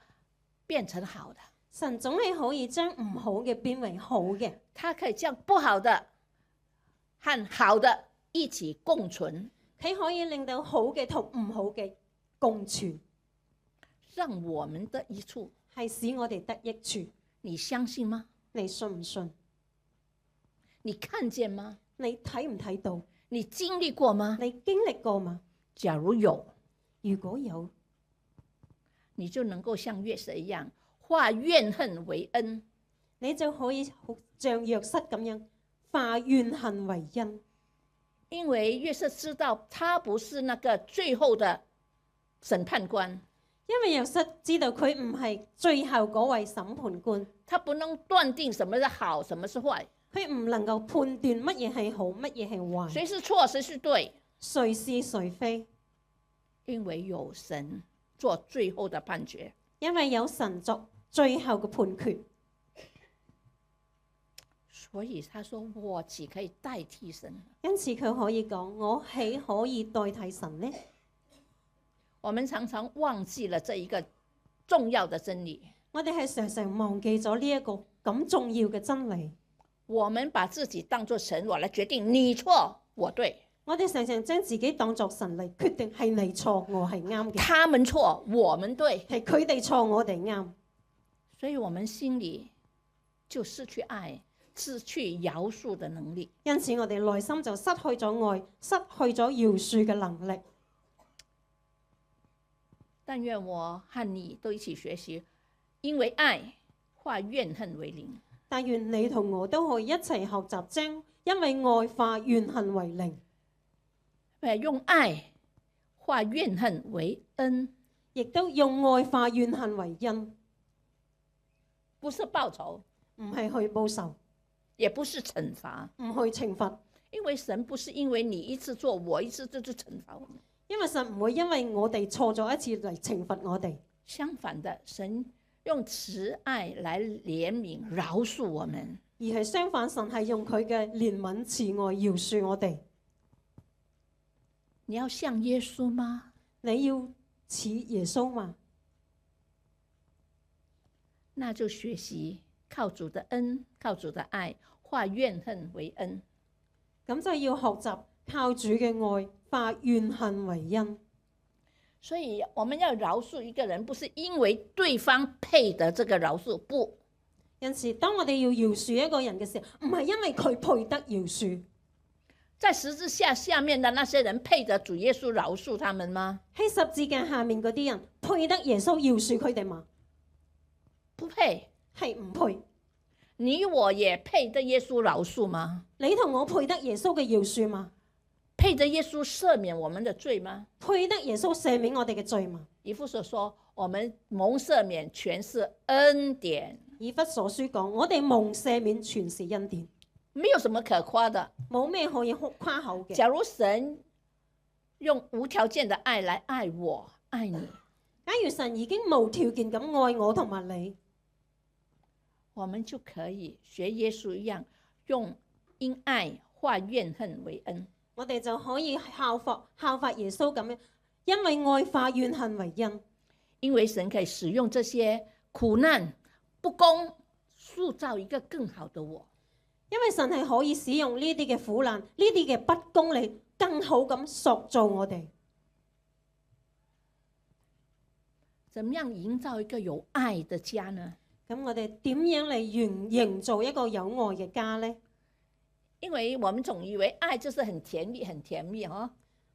變成好的，神總係可以將唔好嘅變為好嘅。他可以將不好的和好的一起共存，佢可以令到好嘅同唔好嘅共存，讓我們得益處。係使我哋得益處。你相信嗎？你信唔信？你看見嗎？你睇唔睇到？你經歷過嗎？你經歷過嗎？假如有，如果有，你就能夠像約瑟一樣，化怨恨為恩。你就可以好像約瑟咁樣化怨恨為恩。因為約瑟知道他不是那個最後的審判官，因為約瑟知道佢唔係最後嗰位審判官，他不能斷定什麼是好，什麼是壞，佢唔能夠判斷乜嘢係好，乜嘢係壞，誰是錯，誰是對，誰是誰非。因為有神做最後的判決。因為有神作最後嘅判決，所以他說：我豈可以代替神？因此佢可以講：我豈可以代替神呢？我們常常忘記了這一個重要的真理。我哋係常常忘記咗呢一個咁重要嘅真理。我們把自己當作神，我來決定你錯我對。我哋常常將自己當作神嚟決定係你錯，我係啱嘅；他們錯，我們對。係佢哋錯，我哋啱。所以我們心裡就失去愛，失去饒恕的能力。因此我哋內心就失去咗愛，失去咗饒恕嘅能力。但願我和你都一起學習，因為愛化怨恨為零。但願你同我都可以一齊學習，將因為愛化怨恨為零，用愛化怨恨為恩，亦都用愛化怨恨為恩，不是報仇，唔係去報仇，也不是懲罰，唔去懲罰。因為神不是因為你一次做，我一次就懲罰我們。因為神唔會因為我哋錯咗一次嚟懲罰我哋，相反的，神用慈愛來憐憫饒恕我們，而係相反，神係用佢嘅憐憫慈愛饒恕我哋。你要像耶穌嗎？你要似耶穌嘛？那就學習靠主的恩，靠主的愛，化怨恨為恩。咁就要學習靠主嘅愛，化怨恨為恩。所以我們要饒恕一個人，不是因為對方配得這個饒恕，不。因此，當我哋要饒恕一個人嘅時候，唔係因為佢配得饒恕。在十字架下面的那些人配得主耶穌饒恕他們嗎？喺十字架下面嗰啲人配得耶穌饒恕佢哋嗎？不配，係唔配。你我也配得耶穌饒恕嗎？你同我配得耶穌嘅饒恕嗎？配得耶穌赦免我們的罪嗎？配得耶穌赦免我哋嘅罪嗎？以弗所說，我們蒙赦免全是恩典。以弗所書講，我哋蒙赦免全是恩典，沒有什麼可誇的，冇咩可以誇口嘅。假如神用無條件的愛來愛我、愛你，假如神已經無條件咁愛我同埋你，我們就可以學耶穌一樣，用因愛化怨恨為恩。我哋就可以效法耶穌咁樣，因為愛化怨恨為恩。因為神可以使用這些苦難、不公，塑造一個更好的我。因為神係可以使用呢啲嘅苦難、呢啲嘅不公嚟更好咁塑造我哋。怎麼樣營造一個有愛的家呢？咁我哋點樣嚟營造一個有愛嘅家呢？因為我們總以為愛就是很甜蜜、很甜蜜哦，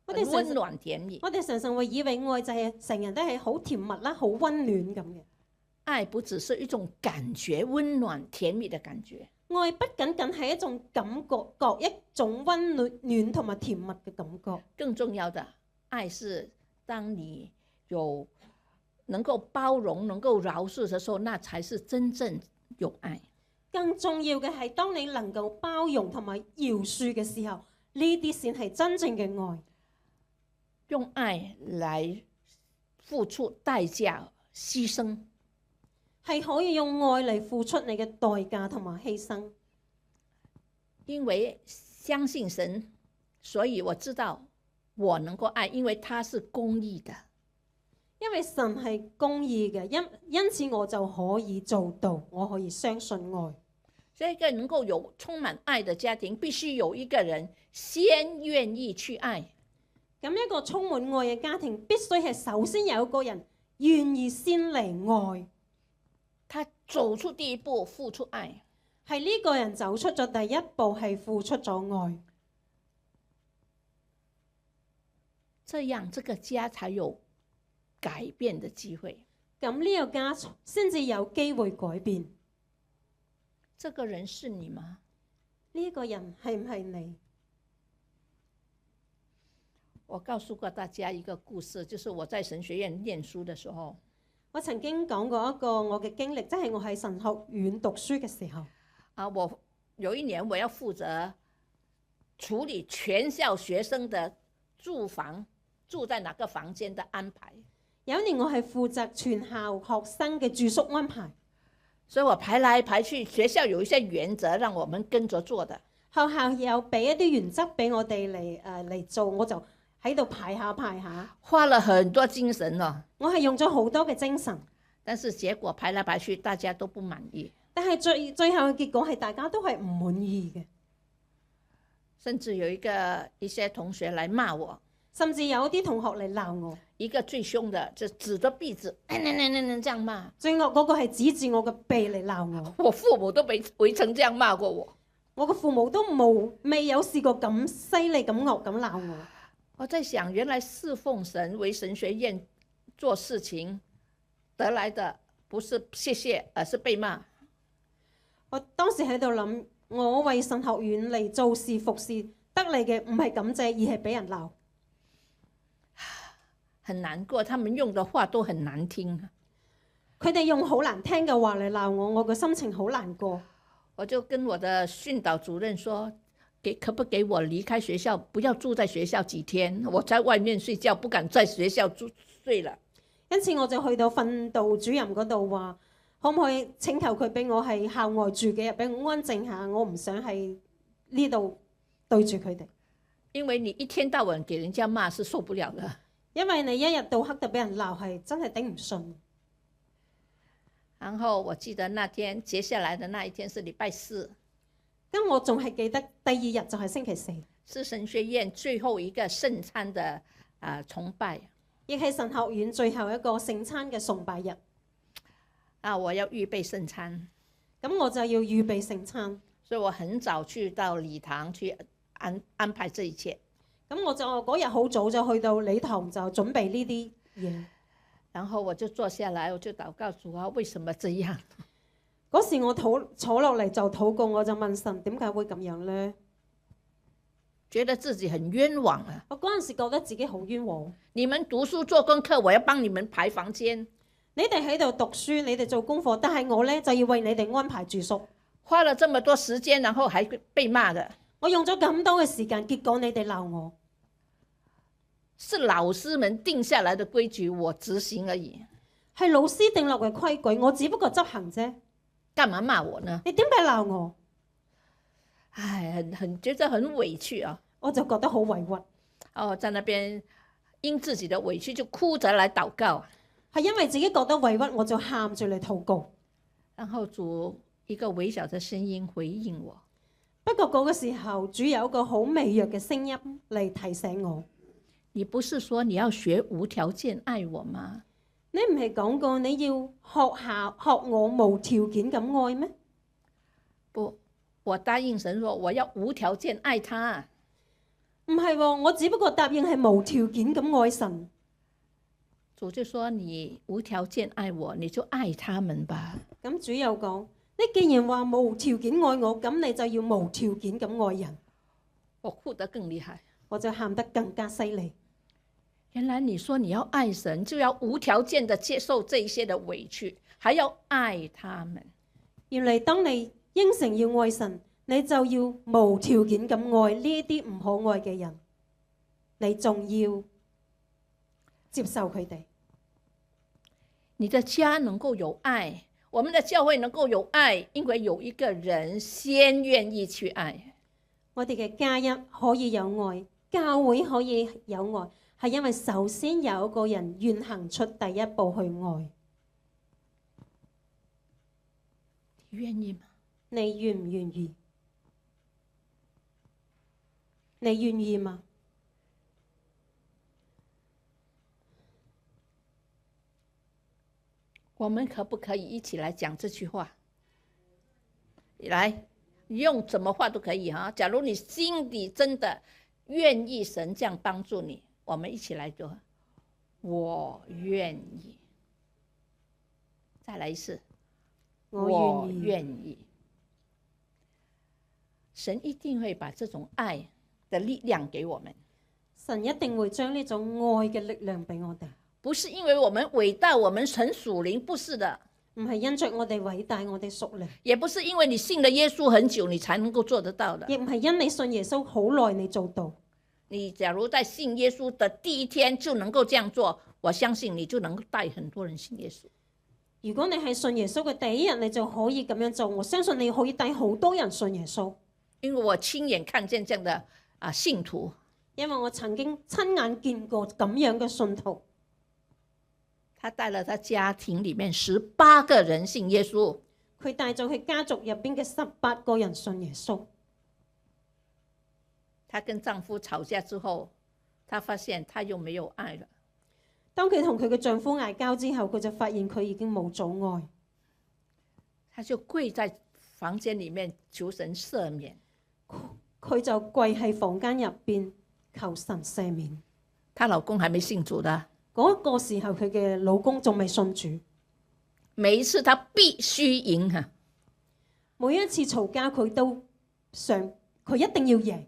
我哋溫暖甜蜜。我哋常常會以為愛就係成日都係好甜蜜啦、好溫暖咁嘅。愛不只是一種感覺，溫暖甜蜜的感覺。愛不僅僅係一種感覺，一種溫暖同埋甜蜜嘅感覺。更重要的，愛是當你有能夠包容、能夠饒恕的時候，那才是真正有愛。更重要嘅係，當你能夠包容同埋饒恕嘅時候，呢啲先係真正嘅愛。用愛來付出代價、犧牲，係可以用愛嚟付出你嘅代價同埋犧牲。因為相信神，所以我知道我能夠愛，因為他是公義的。因為神係公義嘅，因此我就可以做到，我可以相信愛。所以一個能夠有充滿愛的家庭，必須有一個人先願意去愛。咁一個充滿愛嘅家庭，必須係首先有一個人願意先嚟愛，他走出第一步，付出愛。係呢個人走出咗第一步，係付出咗愛。这样这个家才有改变的机会。咁呢個家先至有機會改變。这个人是你嗎？呢個人係唔係你？我告訴過大家一個故事，就是我在神學院念書的時候，我曾經講過一個我嘅經歷，即係我喺神學院讀書嘅時候。我有一年我要負責處理全校學生的住在哪個房間的安排。有一年我係負責全校學生嘅住宿安排，所以我排來排去，學校有一些原則讓我們跟着做的。學校有俾一啲原則俾我哋嚟做，我就喺度排下，花了很多精神咯。我係用咗好多嘅精神，但是結果排來排去，大家都不滿意。但係最後嘅結果係大家都係唔滿意嘅，甚至有一些同學來罵我，甚至有啲同學嚟鬧我。一個最兇的就指着鼻子，這樣罵。最惡嗰個係指住我嘅鼻嚟鬧我。我父母都未曾這樣罵過我。我嘅父母都未有試過咁犀利咁惡咁鬧我。我在想，原來侍奉神為神學院做事情得來的不是謝謝，而是被罵。我當時喺度諗，我為神學院嚟做事服侍得嚟嘅唔係感謝，而係俾人鬧。很難過，他們用的話都很難聽。佢哋用好難聽嘅話嚟鬧我，我嘅心情好難過。我就跟我的訓導主任說，可不給我離開學校，不要住在學校幾天，我在外面睡覺，不敢在學校睡了。因此我就去到訓導主任嗰度話，可唔可以請求佢俾我喺校外住幾日，俾我安靜下，我唔想喺呢度對住佢哋。因為你一天到晚給人家罵是受不了的。因為你一日到黑就俾人鬧，係真係頂唔順。然後我記得那天接下來的那一天是禮拜四，咁我仲係記得第二日就係星期四，是神學院最後一個聖餐的崇拜，亦係神學院最後一個聖餐嘅崇拜日。我要預備聖餐，咁我就要預備聖餐，所以我很早去到禮堂去安排這一切。咁我就嗰日好早就去到禮堂就準備呢啲嘢。然後我就坐下來，我就禱告主啊，為什麼這樣？嗰時我坐落嚟就禱告，我就問神點解會咁樣呢？覺得自己很冤枉啊！我嗰陣時覺得自己好冤枉。你們讀書做功課，我要幫你們排房間。你哋喺度讀書，你哋做功課，但係我呢就要為你哋安排住宿。花了這麼多時間，然後還被罵的。我用咗咁多嘅時間，結果你哋鬧我。是老師們定下來的規矩，我執行而已。係老師定落嘅規矩，我只不過執行啫。幹嘛罵我呢？你點解鬧我？唉，覺得很委屈啊！我就覺得好委屈。在那邊因自己的委屈就哭着來禱告。係因為自己覺得委屈，我就喊住嚟禱告。然後主一個微小的聲音回應我。不過嗰個時候，主有一個好微弱嘅聲音嚟提醒我。你不是說你要學無條件愛我嗎？你唔係講過你要學我無條件咁愛咩？不，我答應神說我要無條件愛他。唔係喎，我只不過答應係無條件咁愛神。主就說你無條件愛我，你就愛他們吧。咁主又講，你既然話無條件愛我，咁你就要無條件咁愛人。我哭得更厲害，我就喊得更加犀利。原來你說你要愛神，就要無條件的接受這一些的委屈，還要愛他們。原來當你應承要愛神，你就要無條件咁愛呢啲唔可愛嘅人，你仲要接受佢哋。你的家能夠有愛，我們的教會能夠有愛，因為有一個人先願意去愛。我哋嘅家一可以有愛，教會可以有愛，係因為首先有一個人願行出第一步去愛。你願意嗎？你願唔願意？你願意嗎？我們可不可以一起來講這句話？來，用什麼話都可以哈。假如你心底真的願意神這樣幫助你，我们一起来做，我願意。再來一次，我願意。神一定會把這種愛的力量給我們。神一定會將呢種愛嘅力量俾我哋，不是因為我們偉大，我們很屬靈，不是的。唔係因着我哋偉大，我哋屬靈，也不是因為你信了耶穌很久，你才能夠做得到的。亦唔係因你信耶穌好耐你做到。你假如在信耶穌的第一天就能夠這樣做，我相信你就能夠帶很多人信耶穌。如果你係信耶穌嘅第一日，你就可以咁樣做，我相信你可以帶好多人信耶穌。因為我親眼看見這樣的信徒，因為我曾經親眼見過咁樣嘅信徒，他帶了他家庭裡面18個人信耶穌，佢帶咗佢家族入邊嘅18個人信耶穌。她跟丈夫吵架之後，她發現她又沒有愛了。當佢同佢嘅丈夫嗌交之後，佢就發現佢已經冇咗愛，她就跪在房間裡面求神赦免。佢就跪喺房間入邊求神赦免。她老公還沒信主的，嗰個時候佢嘅老公仲未信主，每一次她必須贏哈。每一次嘈交佢都想，佢一定要贏。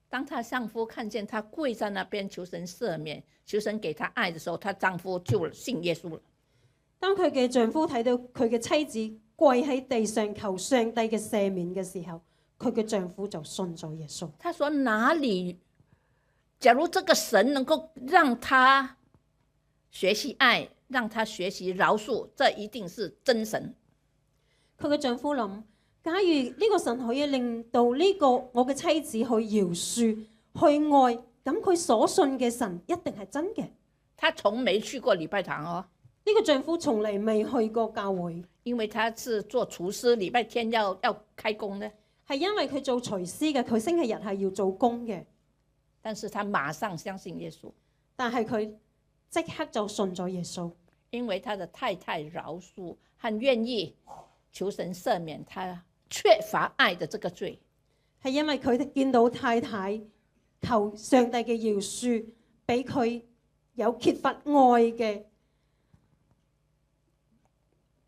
當她丈夫看見她跪在那邊求神赦免，求神給她愛的時候，她丈夫就信耶穌了。當佢嘅丈夫睇到佢嘅妻子跪喺地上求上帝嘅赦免嘅時候，佢嘅丈夫就信咗耶穌。他說：哪裡？假如這個神能夠讓他學習愛，讓他學習饒恕，這一定是真神。佢嘅丈夫諗：假如呢個神可以令到呢個我嘅妻子去饒恕、去愛，咁佢所信嘅神一定係真嘅。他從沒去過禮拜堂哦，呢個丈夫從嚟未去過教會，因為他是做廚師，禮拜天要開工的。係因為佢做廚師嘅，佢星期日係要做工嘅。但是他馬上相信耶穌，但係佢即刻就信咗耶穌，因為他的太太饒恕和願意求神赦免他缺乏愛的這個罪。係因為佢見到太太求上帝嘅饒恕，俾佢有缺乏愛嘅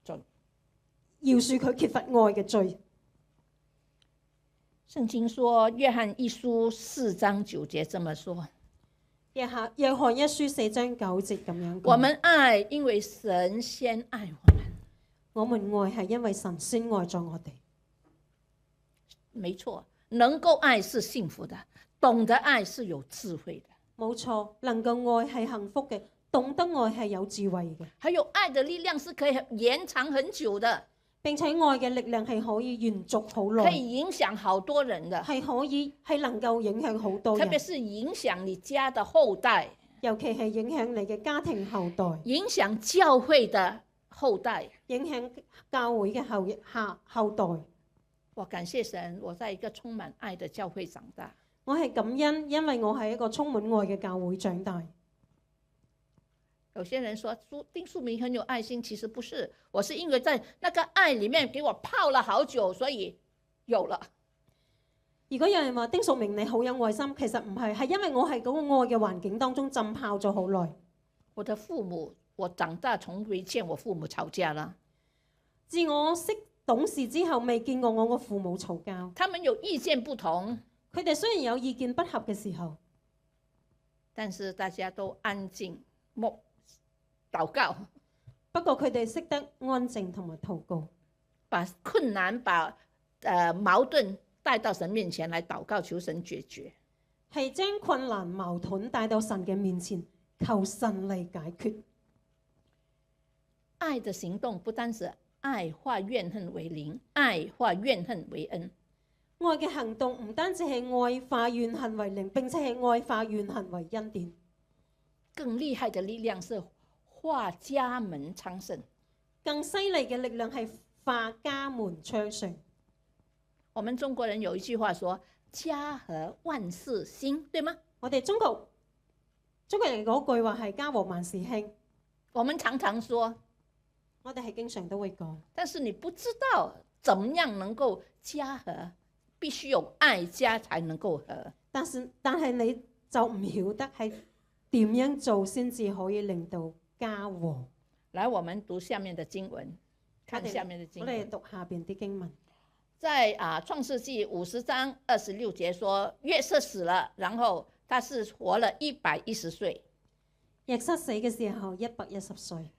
罪，饒恕佢缺乏愛嘅罪。聖經說，約翰一書4章9節這麼說。約翰一書4章9節咁樣講。我們愛，因為神先愛我們。我們愛係因為神先愛咗我哋。沒錯，能夠愛是幸福的，懂得愛是有智慧的。冇錯，能夠愛係幸福嘅，懂得愛係有智慧嘅。還有愛的力量是可以延長很久的。並且愛嘅力量係可以延續好耐，可以影響好多人的，係能夠影響好多人，特別是影響你家的後代，尤其係影響你嘅家庭後代，影響教會的後代，影響教會嘅後代。我感謝神，我在一個充滿愛的教會長大。我係感恩，因為我係一個充滿愛嘅教會長大。有些人說丁淑明很有愛心，其實不是，我是因為在那個愛裡面給我泡了好久，所以有了。如果有人話丁淑明你好有愛心，其實唔係，係因為我喺嗰個愛嘅環境當中浸泡咗好耐。我的父母，我長大從未見我父母吵架啦。自我識懂事之後，未見過我個父母嘈交。他們有意見不同，佢哋雖然有意見不合嘅時候，但是大家都安靜禱告，不過佢哋識得安靜同埋禱告，把困難、把矛盾帶到神面前來禱告，求神解決。係將困難矛盾帶到神嘅面前，求神嚟解決。愛的行動不單是愛化怨恨為靈，愛化怨恨為恩。愛嘅行動唔單止係愛化怨恨為靈，並且係愛化怨恨為恩典。更厲害的力量是化家門昌盛，更犀利嘅力量係化家門昌盛。我們中國人有一句話說：家和萬事興，對嗎？我哋中國人嗰句話係家和萬事興。我們常常說，我哋係經常都會講。但是你不知道怎麼樣能夠家和，必須有愛家才能夠和。但係你就唔曉得係點樣做先至可以令到家和。来，我們讀下面的經文，看下面的經我哋文。讀下邊啲經文。在創世紀50章26節說，約瑟死了，然後他是活了110歲，約瑟死嘅時候110歲，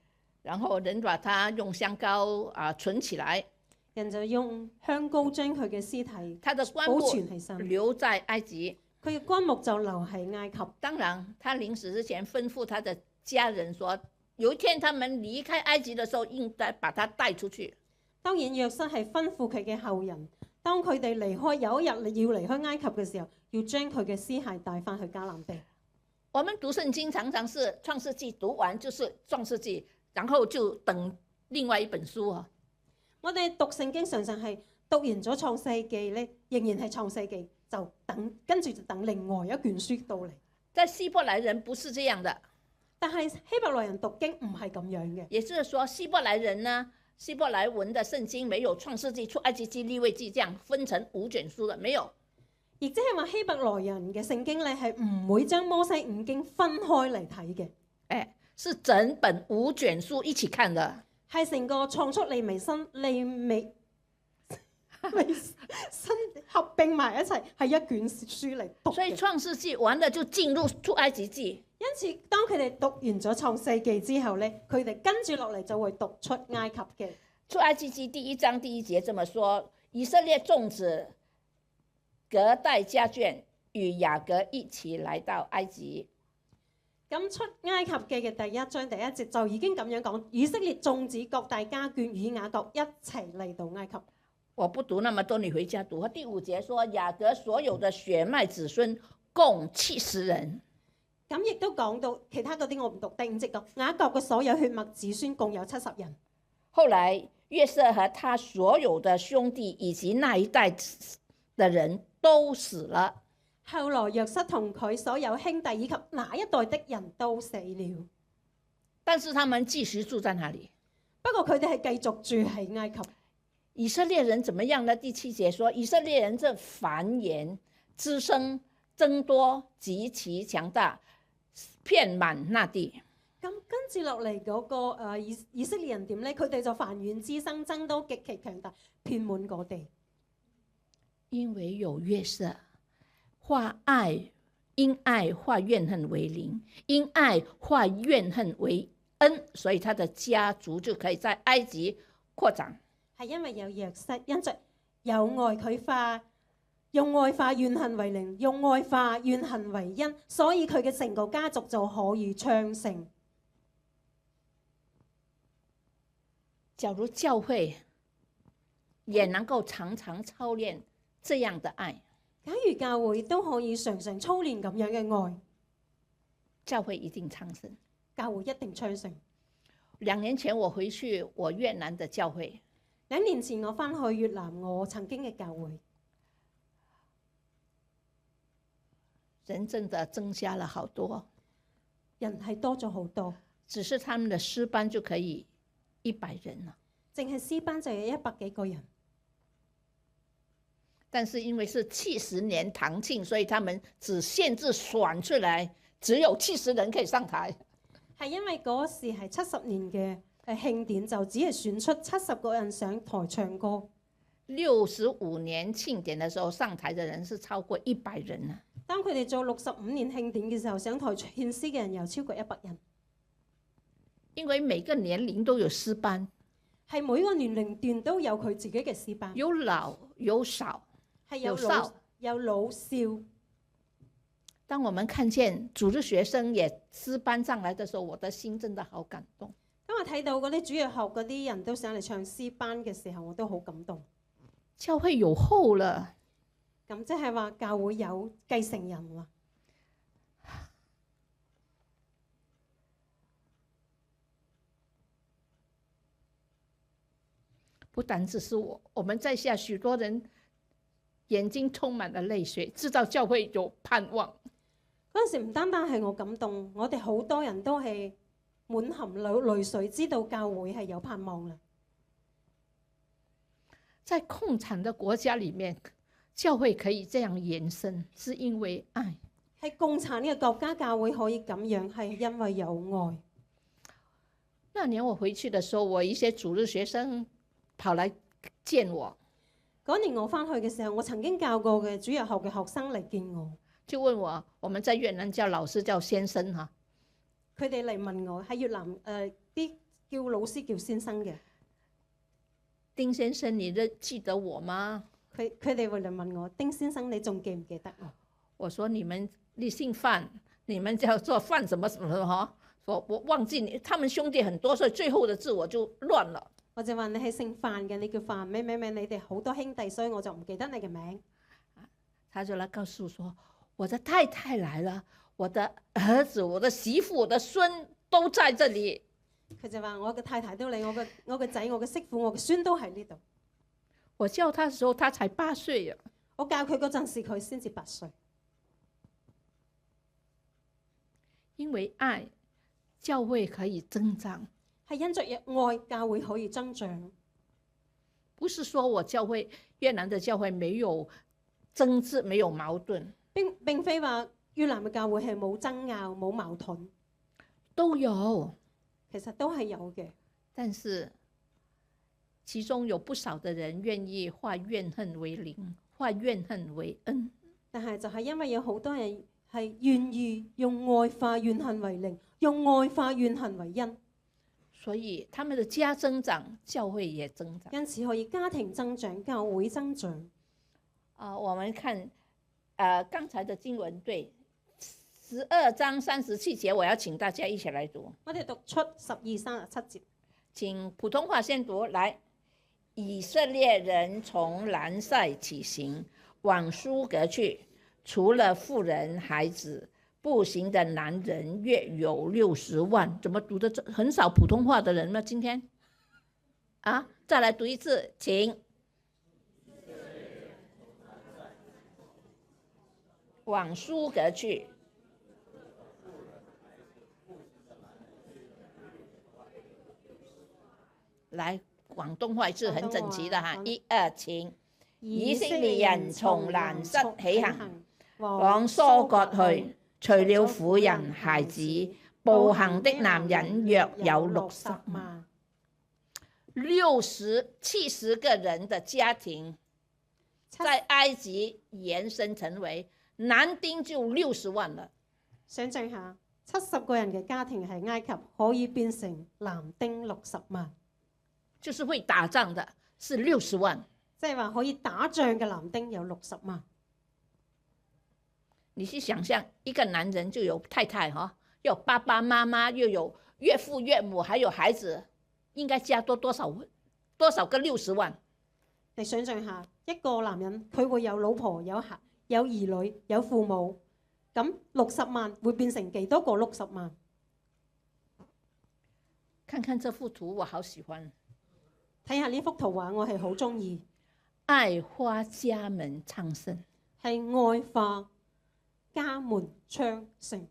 然後人把他用香膏存起來，人就用香膏將佢嘅屍體他的棺保木存起身，留在埃及。佢嘅棺木就留喺埃及。當然，他臨死之前吩咐他的家人說，有一天他們離開埃及的時候，應該把他帶出去。當然，約瑟係吩咐佢嘅後人，當佢哋離開有一日要離開埃及嘅時候，要將佢嘅屍骸帶翻去迦南地。我們讀聖經常常是創世紀讀完就是創世紀，然後就等另外一本書啊。我哋讀聖經常常係讀完咗創世記咧，仍然係創世記，就跟住就等另外一卷書到嚟。在希伯來人不是這樣的，但係希伯來人讀經唔係咁樣嘅，也就是說希伯來人呢，希伯來文的聖經沒有創世紀、出埃及記、利未記這樣分成5卷書的，沒有。亦即係話希伯來人嘅聖經咧係唔會將摩西五經分開嚟睇嘅，是整本5卷書一起看的。係成個創出利未申合併埋一齊，係一卷書嚟讀嘅。所以創世紀完了就進入出埃及記。因此，當佢哋讀完咗創世記之後咧，佢哋跟住落嚟就會讀出埃及記。出埃及記第1章第1節這麼說：以色列眾子隔代家眷與雅各一起來到埃及。咁出埃及記嘅第1章第1節就已經咁樣講，以色列眾子各大家眷與雅各一齊嚟到埃及。我不讀那麼多，你回家讀。第5節說雅各所有的血脈子孫共70人。咁亦都講到其他嗰啲我唔讀。第5節講雅各嘅所有血脈子孫共有70人。後來約瑟和他所有的兄弟以及那一代的人都死了。後來約瑟同佢所有兄弟以及那一代的人都死了，但是他們繼續住在那裡。不過佢哋係繼續住喺埃及。以色列人怎麼樣呢？第7節說以色列人這繁衍滋生增多極其強大，遍滿那地。咁跟住落嚟嗰個以色列人點咧？佢哋就繁衍滋生增多極其強大，遍滿嗰地。因為有約瑟，因愛化怨恨為靈，因愛化怨恨為恩，所以他的家族就可以在埃及擴展。係因為有約瑟，因着有愛佢用愛化怨恨為靈，用愛化怨恨為恩，所以佢嘅成個家族就可以昌盛。假如教會也能夠常常操練這樣的愛，假如教會都可以常常操練咁樣嘅愛，教會一定昌盛。教會一定昌盛。2年前我回去我越南的教會2年前我返去越南，我曾經嘅教會人真的增加了好多，人係多咗好多，只是他們的詩班就可以100人了。淨係詩班就有100幾個人。但是因為是70年堂慶，所以他們只限制選出來，只有70人可以上台。係因為嗰時係70年嘅慶典，就只係選出70個人上台唱歌。65年慶典的時候，上台的人是超過100人啊。當佢哋做65年慶典嘅時候，上台獻詩嘅人有超過100人。因為每個年齡都有詩班，係每個年齡段都有佢自己嘅詩班，有老有少，係有少有老少。當我們看見主日學生也詩班上來的時候，我的心真的好感動。當我睇到嗰啲主日學嗰啲人都上嚟唱詩班嘅時候，我都好感動。教會有後了，咁即係話教會有繼承人啦。不單只是我們在下許多人眼睛充滿了淚水，知道教會有盼望。嗰陣時唔單單係我感動，我哋好多人都係滿含淚水，知道教會係有盼望啦。在共產的國家裡面，教會可以這樣延伸，是因為愛。係共產呢個國家教會可以咁樣，係因為有愛。那年我回去的時候，我一些主日學生跑來見我，嗰年我翻去嘅時候，我曾經教過嘅主日學嘅學生嚟見我，就問我們在越南叫老師叫先生哈，佢哋嚟問我喺越南啲叫老師叫先生嘅。丁先生，你記得我嗎？佢哋會嚟問我，丁先生你仲記唔記得我？我說你姓范，你們叫做范什麼什麼哈？我忘記你，他們兄弟很多，所以最後的字我就亂了。我就話你係姓范嘅，你叫范咩咩咩，你哋好多兄弟，所以我就唔記得你嘅名。他就來告訴我說，我的太太來了，我的兒子、我的媳婦、我的孫都在這裡。佢就話我嘅太太都嚟，我嘅仔、我嘅媳婦、我嘅孫都喺呢度。我教他的時候，他才8歲啊。我教佢嗰陣時，佢先至8歲。因為愛，教會可以增長。係因着愛，教會可以增長。不是說我教會越南的教會沒有爭執、沒有矛盾，並非話越南嘅教會係冇爭拗、冇矛盾，都有，其實都係有嘅。但是其中有不少的人願意化怨恨為零，化怨恨為恩。但係就係因為有好多人係願意用愛化怨恨為零，用愛化怨恨為恩，所以他們的家增長，教會也增長。因此可以家庭增長，教會增長。我們看剛才的經文，對12章37節，我要請大家一起來讀。我哋讀出12、37節，請普通話先讀來。以色列人從蘭塞起行，往蘇格去，除了婦人孩子，步行的男人約有60萬。怎麼讀的很少普通話的人嗎？今天再來讀一次，請。往蘇格去。來，廣東話是很整齊的哈，1、2，請。以色列人從蘭塞起行，往蘇格去，除了婦人孩子，步行的男人約有60萬。70個人的家庭，在埃及延伸成為男丁就60萬了。想象下，70個人嘅家庭喺埃及可以變成男丁60萬，就是會打仗的，是60萬。即係話可以打仗嘅男丁有60萬。你去想象，一個男人就有太太哈，有爸爸媽媽，又有岳父岳母，還有孩子，應該加多少個60萬？你想象下，一個男人佢會有老婆、有孩、有兒女、有父母，咁60萬會變成幾多個60萬？看看這幅圖，我好喜歡。睇下呢幅圖畫，我係好中意。愛花家門昌盛，係愛化家門昌盛。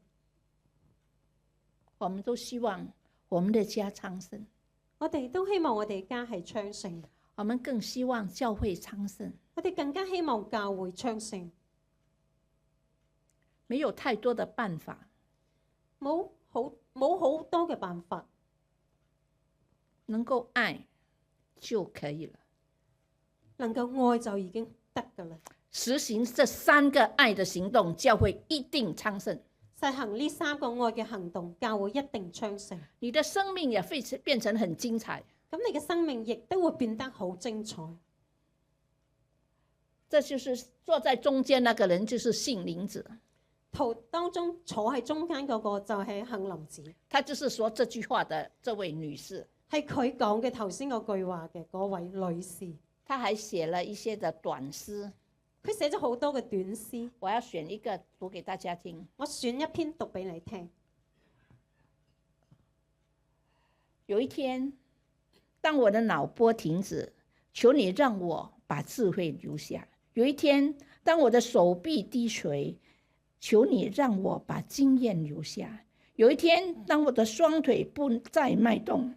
我們都希望我們的家昌盛，我哋都希望我哋家係昌盛。我們更希望教會昌盛，我哋更加希望教會昌盛。沒有太多的辦法，冇好多嘅辦法，能夠愛就可以了。能夠愛就已經得㗎啦。實行這3個愛的行動，教會一定昌盛。實行呢3個愛嘅行動，教會一定昌盛。你的生命也會變成很精彩。咁你嘅生命亦都會變得好精彩。這就是坐在中間那個人，就是杏林子。圖當中坐喺中間嗰個就係杏林子。他就是說這句話的這位女士。係佢講嘅頭先嗰句話嘅嗰位女士。他還寫了一些的短詩。佢寫咗好多嘅短詩。我要選一個讀給大家聽。我選一篇讀俾你聽。有一天，當我的腦波停止，求你讓我把智慧留下。有一天，當我的手臂低垂，求你讓我把經驗留下。有一天，當我的雙腿不再脈動，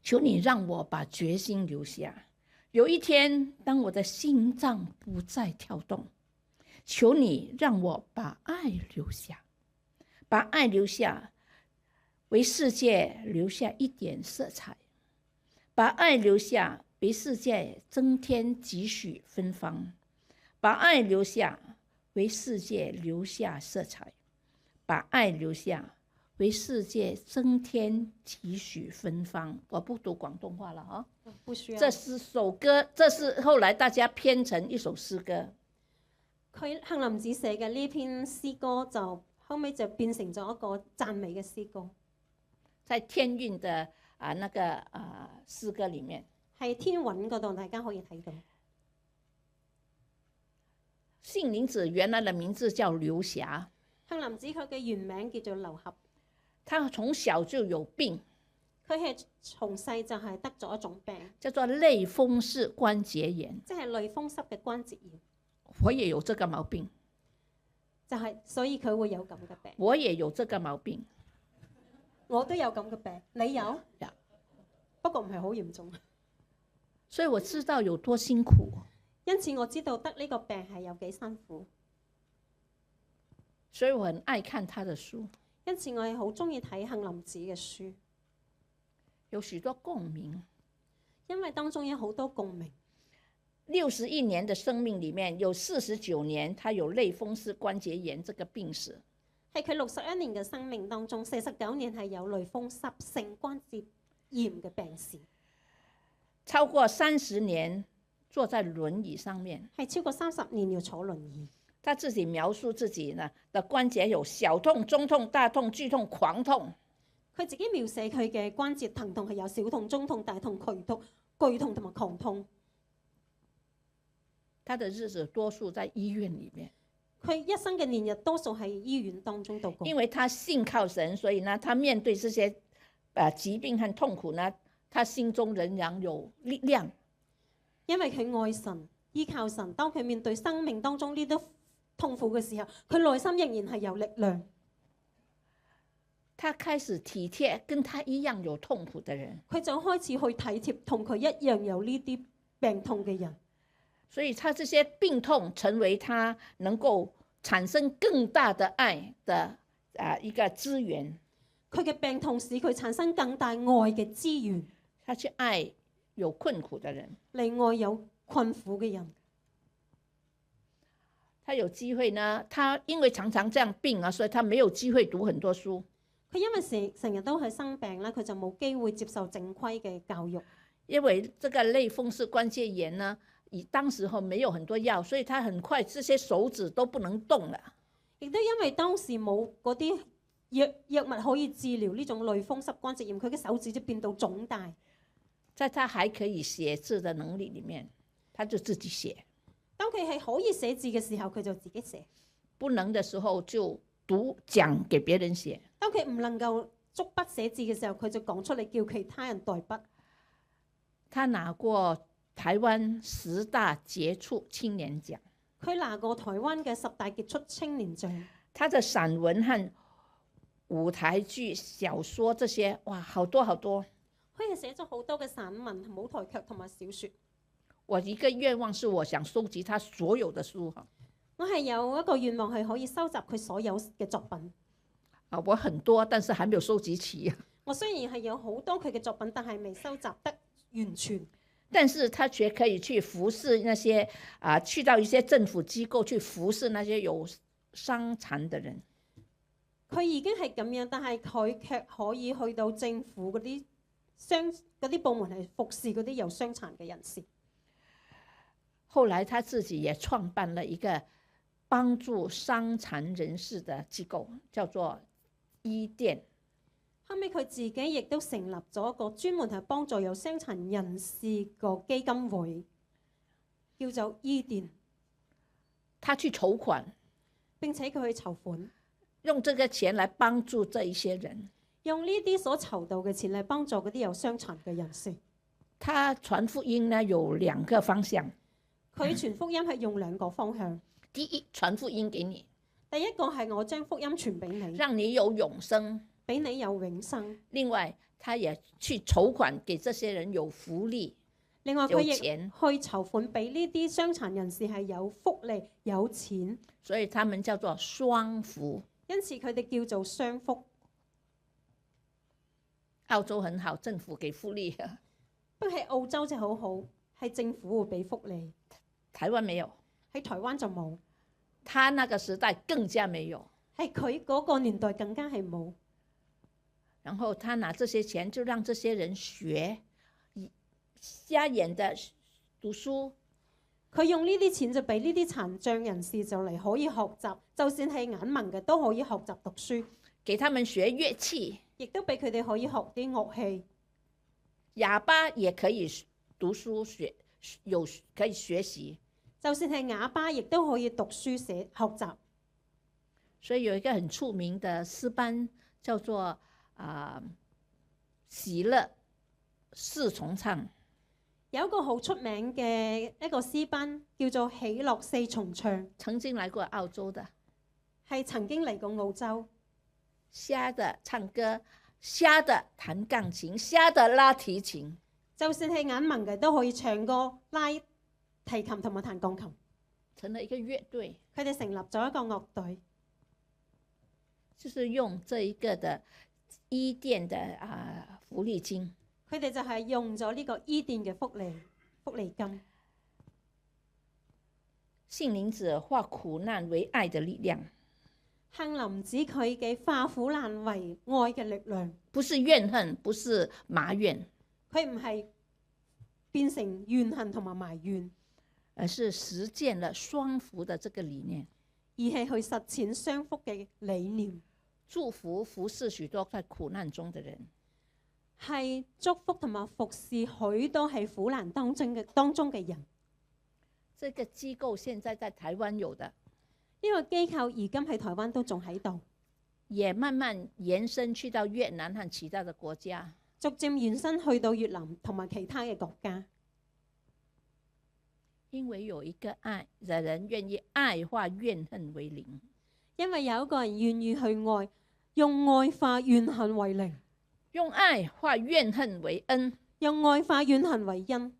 求你讓我把決心留下。有一天，當我的心臟不再跳動，求你讓我把愛留下，把愛留下，為世界留下一點色彩，把愛留下，為世界增添幾許芬芳，把愛留下，為世界留下色彩，把愛留下，為世界增添幾許芬芳。我不讀廣東話了啊，不需要。這是首歌，這是後來大家編成一首詩歌。佢杏林子寫嘅呢篇詩歌就後尾就變成咗一個讚美嘅詩歌，在天韻的那個詩歌裡面，係天韻嗰度，大家可以睇到。杏林子原來的名字叫劉霞，杏林子佢嘅原名叫做劉俠，他從小就有病，佢係從細就係得咗一種病，叫做類風濕關節炎。即係類風濕嘅關節炎，我也有這個毛病，就係所以佢會有咁嘅病。我也有這個毛病，我都有咁嘅病，你有？有。不過唔係好嚴重，所以我知道有多辛苦。因此我知道得呢個病係有幾辛苦，所以我很愛看他的書，因此我係好中意睇杏林子嘅書，有許多共鳴。因為當中有好多共鳴。61年的生命裡面有49年，他有類風濕關節炎這個病史。係佢61年嘅生命當中，49年係有類風濕性關節炎嘅病史，超過30年坐在輪椅上面，係超過30年要坐輪椅。他自己描述自己呢的關節有小痛、中痛、大痛、劇痛、狂痛。佢自己描寫佢嘅關節疼痛係有小痛、中痛、大痛、劇痛同埋狂痛。他的日子多數在醫院裡面。佢一生嘅年日多數喺醫院當中度過。因為他信靠神，所以呢，他面對這些疾病和痛苦呢，他心中仍然有力量。因為佢愛神、依靠神，當佢面對生命當中呢啲痛苦嘅時候，佢內心仍然係有力量。他開始體貼跟他一樣有痛苦的人，佢就開始去體貼同佢一樣有呢啲病痛嘅人。所以他這些病痛成為他能夠產生更大的愛的一個資源。佢嘅病痛使佢產生更大愛嘅資源，他去愛有困苦的人，嚟愛有困苦嘅人。他有機會呢，他因為常常這樣病啊，所以他沒有機會讀很多書。佢因為成日都係生病啦，佢就冇機會接受正規嘅教育。因為這個類風濕關節炎呢，當時候沒有很多藥，所以他很快這些手指都不能動了。亦都因為當時冇嗰啲藥物可以治療呢種類風濕關節炎，佢嘅手指就變到腫大。在他還可以寫字的能力裡面，他就自己寫。當佢係可以寫字嘅時候，佢就自己寫；不能的時候就講給別人寫。當佢唔能夠捉筆寫字嘅時候，佢就講出嚟叫其他人代筆。他拿過台灣10大傑出青年獎，佢拿過台灣嘅10大傑出青年獎。他的散文和舞台劇、小說這些，哇，好多好多。佢係寫咗好多嘅散文、舞台劇同埋小説。我一個願望是我想收集他所有的書。我係有一個願望係可以收集佢所有嘅作品。我很多，但是還沒有收集齊。我雖然係有好多佢嘅作品，但係未收集得完全。但是他卻可以去服侍那些去到一些政府機構去服侍那些有傷殘的人。佢已經係咁樣，但係佢卻可以去到政府嗰啲部門係服侍嗰啲有傷殘嘅人士。後來他自己也創辦了一個幫助傷殘人士的機構，叫做伊甸。後尾佢自己亦都成立咗一個專門係幫助有傷殘人士個基金會，叫做伊甸。他去籌款，並且佢去籌款，用這個錢來幫助這一些人。用呢啲所籌到嘅錢嚟幫助嗰啲有傷殘嘅人士。他傳福音呢有2個方向。佢傳福音係用2個方向。第一，傳福音給你。第一個係我將福音傳俾你，讓你有永生。俾你有永生。另外，他也去籌款給這些人有福利。另外佢亦有錢，去籌款俾呢啲傷殘人士係有福利、有錢，所以他們叫做雙福。因此佢哋叫做雙福。澳洲很好，政府給福利，不過喺澳洲就好好，係政府會俾福利，台灣沒有，喺台灣就冇，他那個時代更加沒有。係佢嗰個年代更加係冇。然後他拿這些錢就讓這些人學，瞎眼的讀書，佢用呢啲錢就俾呢啲殘障人士就嚟可以學習，就算係眼盲嘅都可以學習讀書，給他們學樂器，亦都俾佢哋可以學啲樂器。啞巴也可以讀書可以學習，就算係啞巴，亦都可以讀書學習。所以有一個很出名的詩班叫做喜樂四重唱。有一個好出名嘅一個詩班叫做喜樂四重唱，曾經來過澳洲的，係曾經嚟過澳洲。瞎的唱歌，瞎的彈鋼琴，瞎的拉提琴。就算係眼盲嘅都可以唱歌、拉提琴同埋彈鋼琴。成了一個樂隊，佢哋成立咗一個樂隊，就是用這一個的伊甸的福利金。佢哋就係用咗呢個伊甸嘅福利金。杏林子化苦難為愛的力量，杏林子佢嘅化苦難為愛嘅力量，不是怨恨，不是埋怨，佢唔係變成怨恨同埋埋怨，而是實踐了雙福的這個理念，而係去實踐雙福嘅理念，祝福服侍許多在苦難中的人。係祝福同埋服侍許多喺苦難當中嘅人。這個機構現在在台灣有的，呢個機構而今喺台灣都仲喺度，也慢慢延伸去到越南和其他的國家。逐漸延伸去到越南同埋其他嘅國家。因為有一個愛的人願意愛化怨恨為零，因為有一個人願意去愛，用愛化怨恨為零，用愛化怨恨為恩，用愛化怨恨為恩，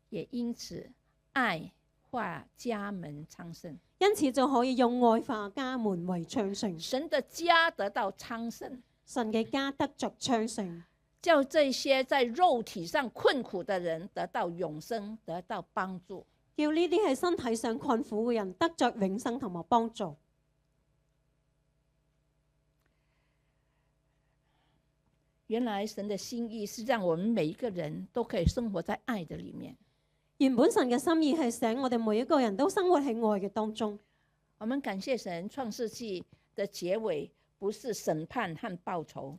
也因此愛化家門昌盛。因此就可以用愛化家門為昌盛，神的家得到昌盛，神嘅家得着昌盛，叫這些在肉體上困苦的人得到永生，得到幫助。叫呢啲喺身體上困苦嘅人得着永生同埋幫助。原來神的心意是讓我們每一個人都可以生活在愛的裡面。原本神嘅心意係使我哋每一個人都生活喺愛嘅當中。我們感謝神，創世紀的結尾不是審判和報仇。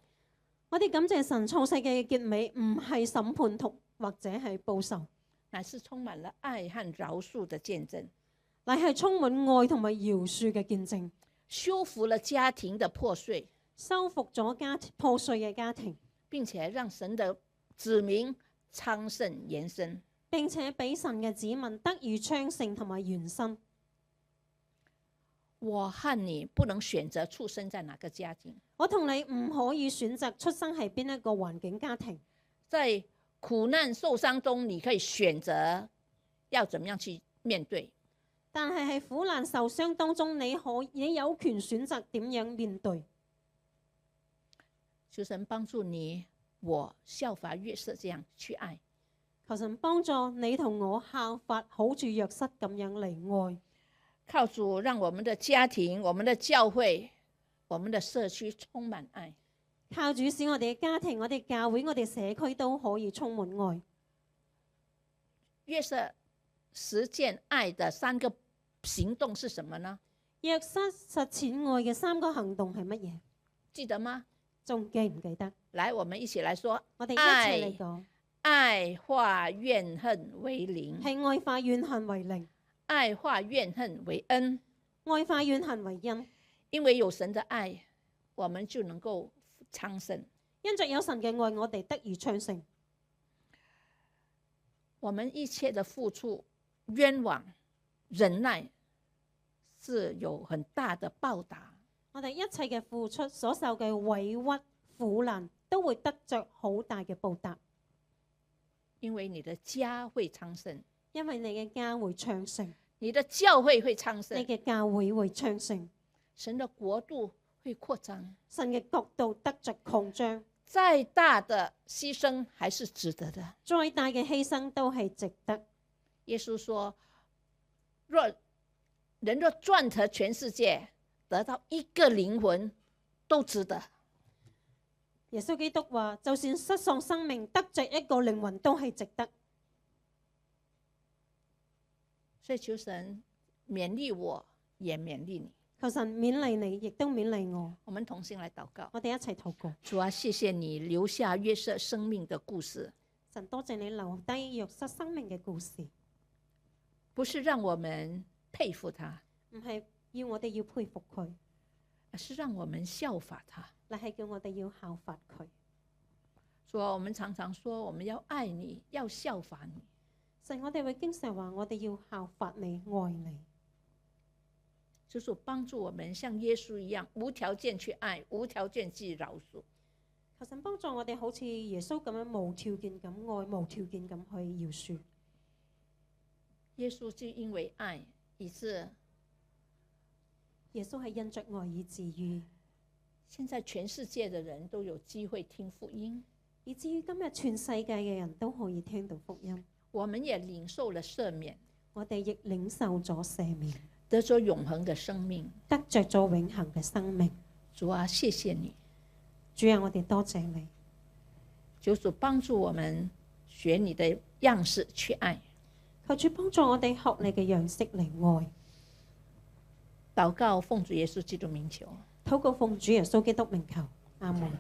我哋感謝神，創世紀嘅結尾唔係審判同或者係報仇，乃是充滿了愛和饒恕的見證，乃係充滿愛同埋饒恕嘅見證，修復了家庭的破碎，修復咗破碎嘅家庭，並且讓神的子民昌盛延伸。並且俾神嘅子民得以昌盛同埋延伸。我和你不能選擇出生在哪個家庭，我同你唔可以選擇出生喺邊一個環境家庭，在苦難受傷中，你可以選擇要怎麼樣去面對。但係喺苦難受傷當中，你有權選擇點樣面對。求神幫助你，我效法約瑟這樣去愛。求神幫助你同我效法好似約瑟咁樣嚟愛。靠主，讓我們的家庭、我們的教會、我們的社區充滿愛。靠主使我哋嘅家庭、我哋教會、我哋社區都可以充滿愛。約瑟實踐愛的3個行動是什麼呢？約瑟實踐愛嘅3個行動係乜嘢？記得嗎？仲記唔記得？來，我們一起來說。我哋一齊嚟講。愛化怨恨為零，係愛化怨恨為零。愛化怨恨為恩，愛化怨恨為恩。因為有神的愛，我們就能夠昌盛。因着有神嘅愛，我哋得以昌盛。我們一切的付出、冤枉、忍耐，是有很大的報答。我哋一切嘅付出所受嘅委屈、苦難，都會得着好大嘅報答。因為你的家會昌盛，因為你嘅家會昌盛，你的教會會昌你盛，嘅教會會昌盛，神的國度會擴張，神嘅國度得着擴張，再大的犧牲還是值得的。再大嘅犧牲都係值得。耶穌說，人若賺得全世界，得到一個靈魂，都值得。耶穌基督話，就算失喪生命，得着一個靈魂都係值得。所以求神勉勵我，也勉勵你。求神勉勵你，亦都勉勵我。我們同心來禱告。我哋一齊禱告。主啊，謝謝你留下約瑟生命的故事，神多謝你留低約瑟生命嘅故事，不是讓我們佩服他，唔係要我哋要佩服佢，而是讓我們效法他。乃係叫我哋要效法佢。主啊，我們常常說我們要愛你，要效法你。神，我哋會經常話我哋要效法你，愛你。就是幫助我們像耶穌一樣，無條件去愛，無條件去饒恕。求神幫助我哋好似耶穌咁樣無條件咁愛，無條件咁去饒恕。耶穌就因為愛，以致耶穌係因着愛以至於，現在全世界的人都有機會聽福音，以至於今日全世界嘅人都可以聽到福音。我們也領受了赦免，我哋亦領受咗赦免，得咗永恆的生命。得着咗永恆嘅生命。主啊，謝謝你。主啊，我哋多謝你。求主幫助我們學你的樣式去愛。求主幫助我哋學你嘅樣式嚟愛。禱告奉主耶穌基督名求。禱告奉主耶穌基督名求。阿門。